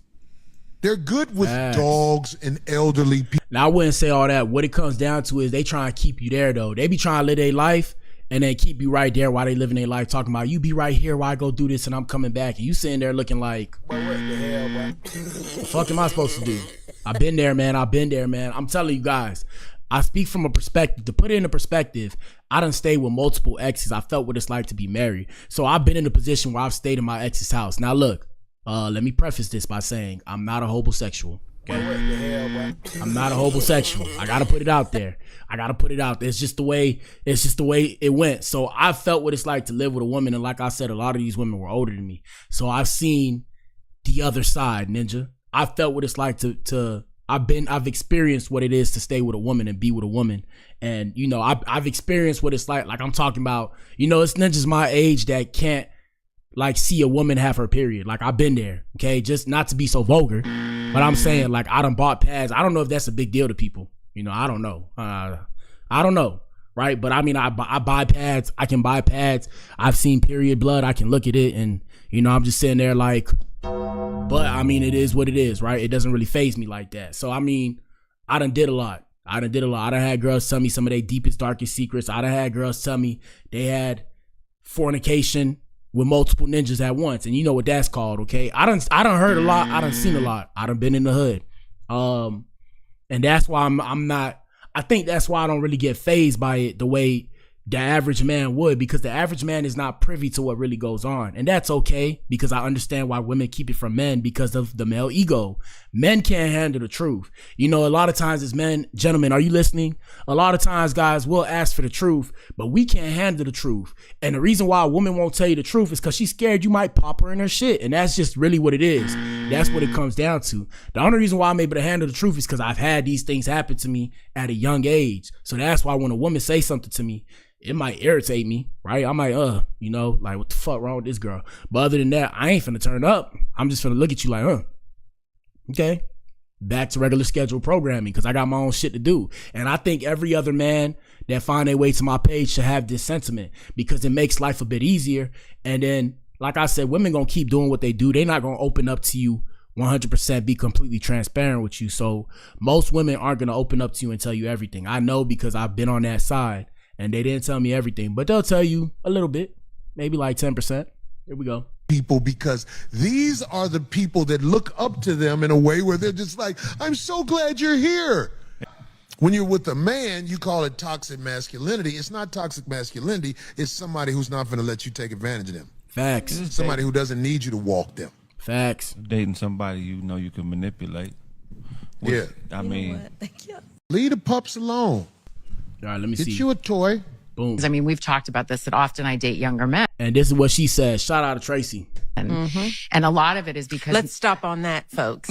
They're good with dogs and elderly people. Now, I wouldn't say all that. What it comes down to is they try to keep you there, though. They be trying to live their life and then keep you right there while they living their life, talking about, you be right here while I go do this and I'm coming back. And you sitting there looking like, what the hell, bro? What the fuck am I supposed to do? I've been there, man. I've been there, man. I'm telling you guys, I speak from a perspective. To put it into perspective, I done stayed with multiple exes. I felt what it's like to be married. So I've been in a position where I've stayed in my ex's house. Now, look, Let me preface this by saying I'm not a homosexual. Okay? What the hell, bro? I'm not a homosexual. I gotta put it out there. It's just the way it went. So I felt what it's like to live with a woman, and like I said, a lot of these women were older than me. So I've seen the other side, Ninja. I felt what it's like I've experienced what it is to stay with a woman and be with a woman. And, you know, I've experienced what it's like I'm talking about, you know, it's Ninjas my age that can't like see a woman have her period. Like I've been there. Okay. Just not to be so vulgar, but I'm saying like I done bought pads. I don't know if that's a big deal to people. You know, I don't know. Right. But I mean, I buy pads. I can buy pads. I've seen period blood. I can look at it and, you know, I'm just sitting there like, but I mean, it is what it is, right? It doesn't really faze me like that. So, I mean, I done did a lot. I done had girls tell me some of their deepest, darkest secrets. I done had girls tell me they had fornication with multiple ninjas at once. And you know what that's called, okay? I done heard a lot. I done seen a lot. I done been in the hood. And that's why I think that's why I don't really get fazed by it the way the average man would, because the average man is not privy to what really goes on. And that's okay, because I understand why women keep it from men, because of the male ego. Men can't handle the truth. You know, a lot of times as men, gentlemen, are you listening? A lot of times guys will ask for the truth, but we can't handle the truth. And the reason why a woman won't tell you the truth is because she's scared you might pop her in her shit. And that's just really what it is. That's what it comes down to. The only reason why I'm able to handle the truth is because I've had these things happen to me at a young age. So that's why when a woman says something to me, it might irritate me, right? I might, you know, like, what the fuck wrong with this girl? But other than that, I ain't finna turn up. I'm just finna look at you like, okay. Back to regular schedule programming, because I got my own shit to do. And I think every other man that find their way to my page should have this sentiment, because it makes life a bit easier. And then, like I said, women gonna keep doing what they do. They're not gonna open up to you 100%, be completely transparent with you. So most women aren't gonna open up to you and tell you everything. I know, because I've been on that side. And they didn't tell me everything, but they'll tell you a little bit, maybe like 10%. Here we go. People, because these are the people that look up to them in a way where they're just like, I'm so glad you're here. When you're with a man, you call it toxic masculinity. It's not toxic masculinity. It's somebody who's not going to let you take advantage of them. Facts. Somebody who doesn't need you to walk them. Facts. Dating somebody you know you can manipulate. Yeah. I mean, leave the pups alone. All right, let me see. Get you a toy. Boom. I mean, we've talked about this, that often I date younger men. And this is what she says. Shout out to Tracee. And a lot of it is because... Let's stop on that, folks.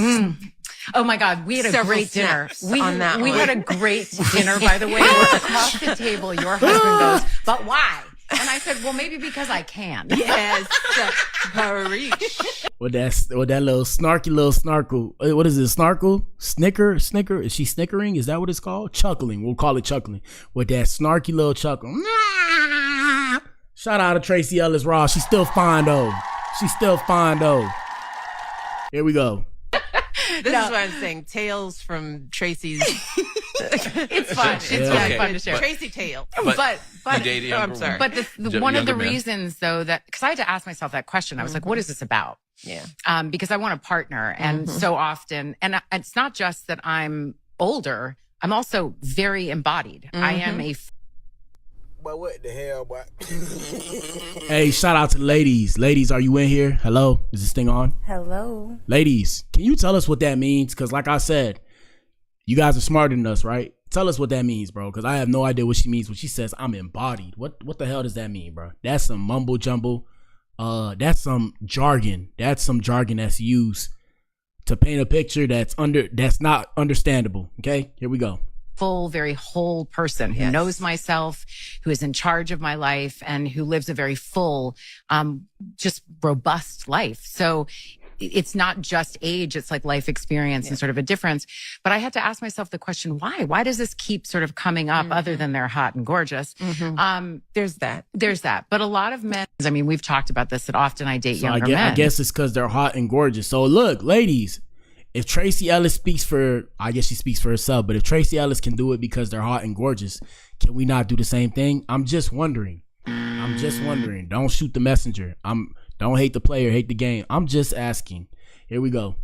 Oh my God, we had a great dinner. We had a great dinner, by the way, where across the table your husband goes, but why? And I said, well, maybe because I can. Yes. With that little snarky little snarkle. What is it? Snarkle? Snicker? Is she snickering? Is that what it's called? Chuckling. We'll call it chuckling. With that snarky little chuckle. Shout out to Tracee Ellis Ross. She's still fine though. Here we go. This is what I'm saying. Tales from Tracee's. It's fun. It's really fun to share. Tracee tales. But I'm sorry. But one of the reasons, though, that because I had to ask myself that question, I was like, "What is this about?" Yeah. Because I want a partner, and so often, and it's not just that I'm older. I'm also very embodied. I am a. But what the hell, boy? Hey, shout out to the ladies. Ladies, are you in here? Hello? Is this thing on? Hello. Ladies, can you tell us what that means? Because like I said, you guys are smarter than us, right? Tell us what that means, bro, because I have no idea what she means when she says I'm embodied. What the hell does that mean, bro? That's some mumble jumble. That's some jargon. That's some jargon that's used to paint a picture that's not understandable. Okay, here we go. Full, very whole person who knows myself, who is in charge of my life, and who lives a very full, just robust life. So it's not just age, it's like life experience and sort of a difference. But I had to ask myself the question, why? Why does this keep sort of coming up other than they're hot and gorgeous? There's that. But a lot of men, I mean, we've talked about this, that often I date younger men. I guess it's because they're hot and gorgeous. So look, ladies, if Tracee Ellis speaks for, I guess she speaks for herself, but if Tracee Ellis can do it because they're hot and gorgeous, can we not do the same thing? I'm just wondering. Don't shoot the messenger. Don't hate the player, hate the game. I'm just asking. Here we go.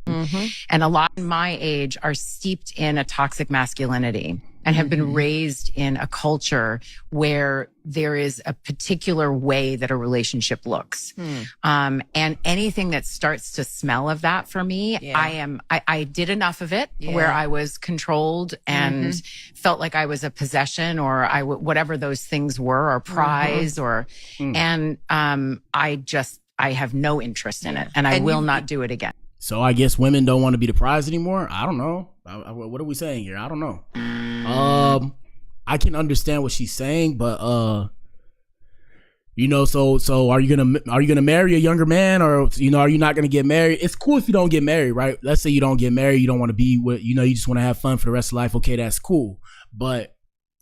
And a lot in my age are steeped in a toxic masculinity. and have been raised in a culture where there is a particular way that a relationship looks. And anything that starts to smell of that for me, I did enough of it where I was controlled and felt like I was a possession or whatever those things were, or prize and I have no interest in it, and I will not do it again. So I guess women don't want to be the prize anymore? I don't know. What are we saying here? I don't know. I can understand what she's saying, but you know, so are you gonna marry a younger man, or you know, are you not gonna get married? It's cool if you don't get married, right? Let's say you don't get married, you don't want to be with, you know, you just want to have fun for the rest of life. Okay, that's cool. But,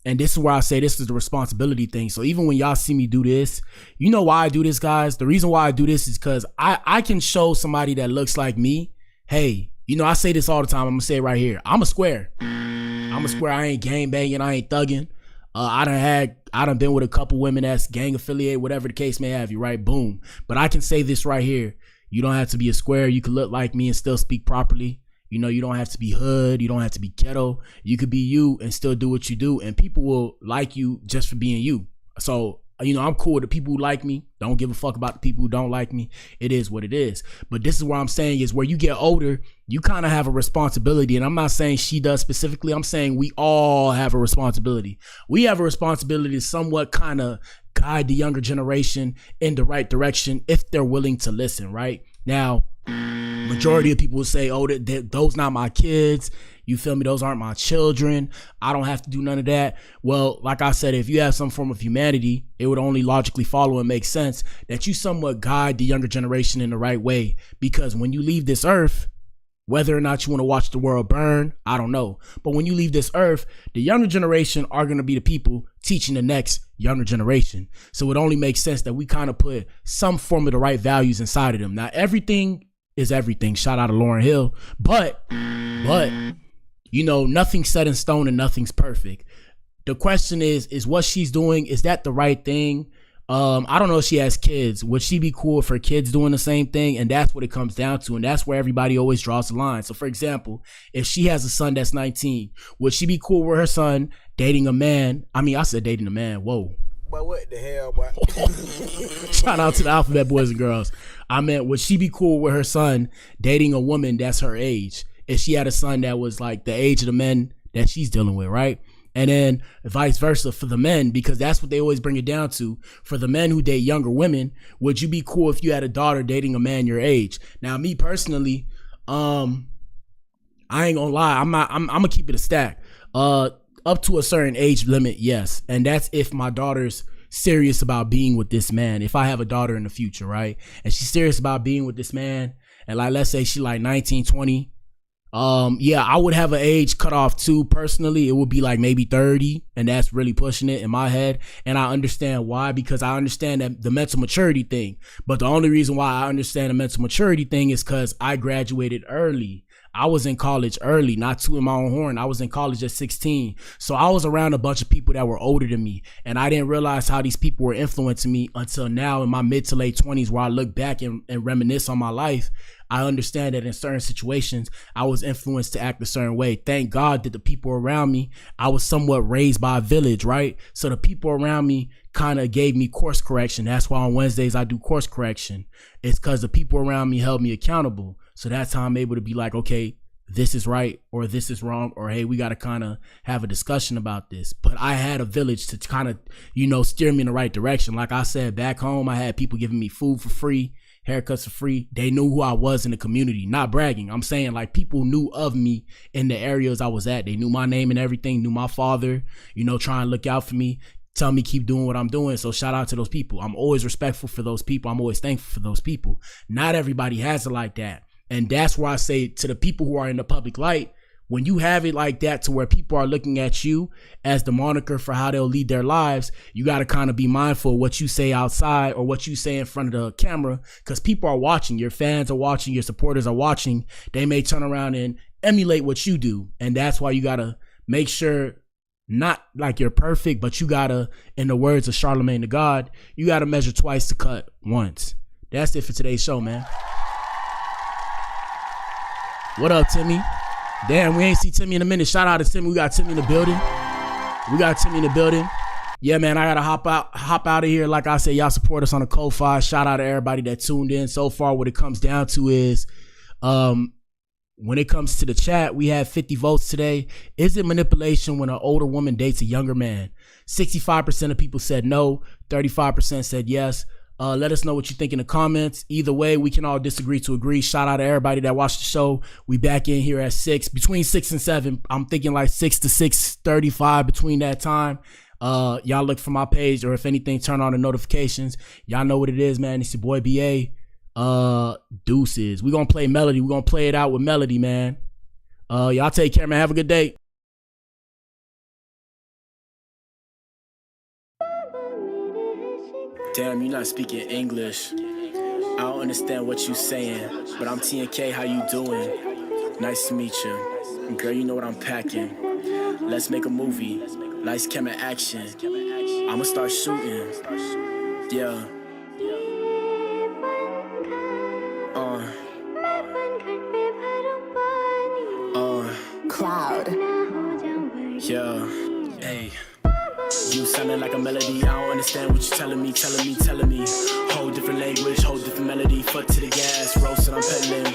and this is where I say this is the responsibility thing. So even when y'all see me do this, you know why I do this, guys? The reason why I do this is because I can show somebody that looks like me, hey, you know, I say this all the time. I'm gonna say it right here. I'm a square. I ain't gang banging. I ain't thugging. I done been with a couple women that's gang affiliated, whatever the case may have you, right? Boom. But I can say this right here. You don't have to be a square. You can look like me and still speak properly. You know, you don't have to be hood. You don't have to be ghetto. You could be you and still do what you do. And people will like you just for being you. So, you know, I'm cool with the people who like me. Don't give a fuck about the people who don't like me. It is what it is. But this is what I'm saying is where you get older, you kind of have a responsibility. And I'm not saying she does specifically. I'm saying we all have a responsibility. We have a responsibility to somewhat kind of guide the younger generation in the right direction if they're willing to listen, right? Now, majority of people will say, oh, those not my kids. You feel me? Those aren't my children. I don't have to do none of that. Well, like I said, if you have some form of humanity, it would only logically follow and make sense that you somewhat guide the younger generation in the right way. Because when you leave this earth, whether or not you want to watch the world burn, I don't know. But when you leave this earth, the younger generation are going to be the people teaching the next younger generation. So it only makes sense that we kind of put some form of the right values inside of them. Now, everything is everything. Shout out to Lauryn Hill. But you know, nothing's set in stone and nothing's perfect. The question is what she's doing, is that the right thing? I don't know if she has kids. Would she be cool if her kids doing the same thing? And that's what it comes down to. And that's where everybody always draws the line. So for example, if she has a son that's 19, would she be cool with her son dating a man? I mean, I said dating a man. Whoa. But what the hell, boy? Shout out to the Alphabet Boys and Girls. I meant, would she be cool with her son dating a woman that's her age? If she had a son that was like the age of the men that she's dealing with, right? And then vice versa for the men, because that's what they always bring it down to. For the men who date younger women, would you be cool if you had a daughter dating a man your age? Now, me personally, I ain't gonna lie. I'm gonna keep it a stack. Up to a certain age limit, yes. And that's if my daughter's serious about being with this man. If I have a daughter in the future, right? And she's serious about being with this man, and like, let's say she like 19, 20. Yeah, I would have an age cutoff too. Personally, it would be like maybe 30, and that's really pushing it in my head. And I understand why, because I understand that the mental maturity thing. But the only reason why I understand the mental maturity thing is because I graduated early. I was in college early, not tooting my own horn. I was in college at 16. So I was around a bunch of people that were older than me. And I didn't realize how these people were influencing me until now in my mid to late 20s, where I look back and reminisce on my life. I understand that in certain situations, I was influenced to act a certain way. Thank God that the people around me, I was somewhat raised by a village, right? So the people around me kind of gave me course correction. That's why on Wednesdays I do course correction. It's because the people around me held me accountable. So that's how I'm able to be like, okay, this is right or this is wrong, or hey, we got to kind of have a discussion about this. But I had a village to kind of, you know, steer me in the right direction. Like I said, back home, I had people giving me food for free, haircuts for free. They knew who I was in the community. Not bragging. I'm saying like people knew of me in the areas I was at. They knew my name and everything, knew my father, you know, trying to look out for me, tell me keep doing what I'm doing. So shout out to those people. I'm always respectful for those people. I'm always thankful for those people. Not everybody has it like that. And that's why I say to the people who are in the public light, when you have it like that to where people are looking at you as the moniker for how they'll lead their lives, you got to kind of be mindful of what you say outside or what you say in front of the camera, because people are watching. Your fans are watching. Your supporters are watching. They may turn around and emulate what you do. And that's why you got to make sure, not like you're perfect, but you got to, in the words of Charlemagne the God, you got to measure twice to cut once. That's it for today's show, man. What up, Timmy? Damn, we ain't see Timmy in a minute. Shout out to Timmy. We got Timmy in the building. We got Timmy in the building. Yeah, man, I gotta hop out of here. Like I said, y'all support us on the Ko-Fi. Shout out to everybody that tuned in. So far, what it comes down to is, when it comes to the chat, we have 50 votes today. Is it manipulation when an older woman dates a younger man? 65% of people said no. 35% said yes. Let us know what you think in the comments. Either way, we can all disagree to agree. Shout out to everybody that watched the show. We back in here at 6, between 6 and 7. I'm thinking like 6 to 6:35 between that time. Y'all look for my page, or if anything, turn on the notifications. Y'all know what it is, man. It's your boy BA. Deuces. We're gonna play Melody. We're gonna play it out with Melody, man. Y'all take care, man. Have a good day. Damn, you're not speaking English. I don't understand what you saying, but I'm TNK, how you doing? Nice to meet you. Girl, you know what I'm packing. Let's make a movie. Lights, camera, action. I'ma start shooting. Yeah. Cloud. Yeah. Hey. You sounding like a melody. I don't understand what you're telling me. Whole different language, whole different melody. Foot to the gas, roasting, I'm pedaling.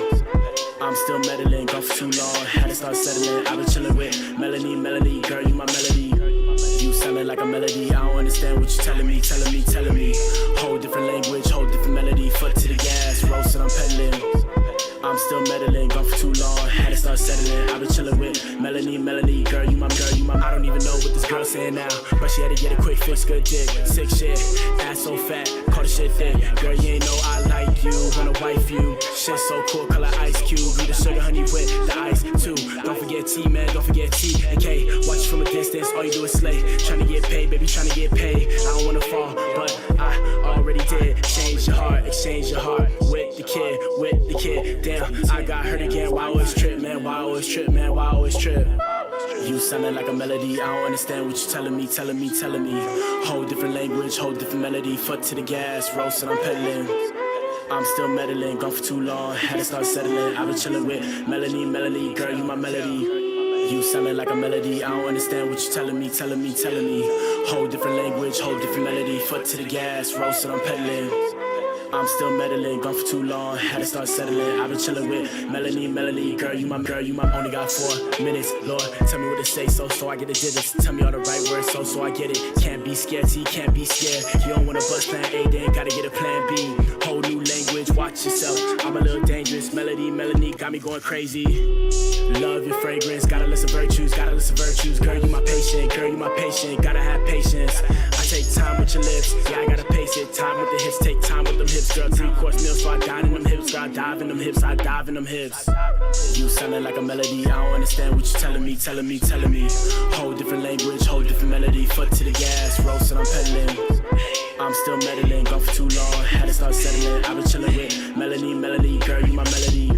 I'm still meddling, gone for too long. Had to start settling. I've been chilling with Melanie, girl, you my melody. You sounding like a melody. I don't understand what you're telling me. Whole different language, whole different melody. Foot to the gas, roasting, I'm pedaling. I'm still meddling, gone for too long. Had to start settling. I've been chilling with Melanie, girl, you my. I don't even know what this girl saying now, but she had to get a quick fix, good dick, sick shit, ass so fat, call the shit thick. Girl, you ain't know I like you, wanna wife you. Shit so cool, color ice cube. Need the sugar, honey with the ice too. Don't forget T, man, don't forget T and K. Watch it from a distance, all you do is slay. Tryna get paid, baby, tryna get paid. I don't wanna fall, but I already did. Exchange your heart with the kid. Damn, I got hurt again. Why always trip, man? Why always trip? You sounding like a melody. I don't understand what you're telling me. Whole different language, whole different melody. Foot to the gas, roasting, I'm pedaling. I'm still meddling, gone for too long. Had to start settling. I've been chilling with Melanie, girl, you my melody. You sounding like a melody. I don't understand what you're telling me. Whole different language, whole different melody. Foot to the gas, roasting, I'm pedaling. I'm still meddling, gone for too long. Had to start settling. I've been chilling with Melanie, girl, you my. Only got 4 minutes, Lord. Tell me what to say, so I get the digits. Tell me all the right words, so I get it. Can't be scared, T, can't be scared. You don't want to bust plan A, then gotta get a plan B. Whole new language, watch yourself. I'm a little dangerous. Melanie got me going crazy. Love your fragrance, gotta listen virtues. Girl, you my patient, gotta have patience. I take time with your lips, yeah, I gotta pace it. Time with the hips, take time with them hips, girl. 3-course meal, so I dine in them hips, girl. I dive in them hips. You sounding like a melody. I don't understand what you're telling me. Whole different language, whole different melody. Foot to the gas, roasting, I'm pedaling. I'm still meddling, gone for too long. Had to start settling. I've been chilling with Melanie, girl, you my melody.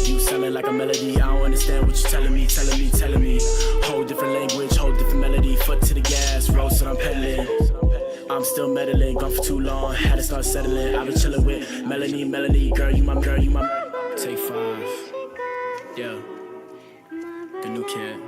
You sounding like a melody. I don't understand what you're telling me. Whole different language, whole different melody. Foot to the gas, roasting, I'm pedaling. I'm still meddling, gone for too long. Had to start settling. I've been chilling with Melanie, girl, you my. Take 5. Yeah. The new kid.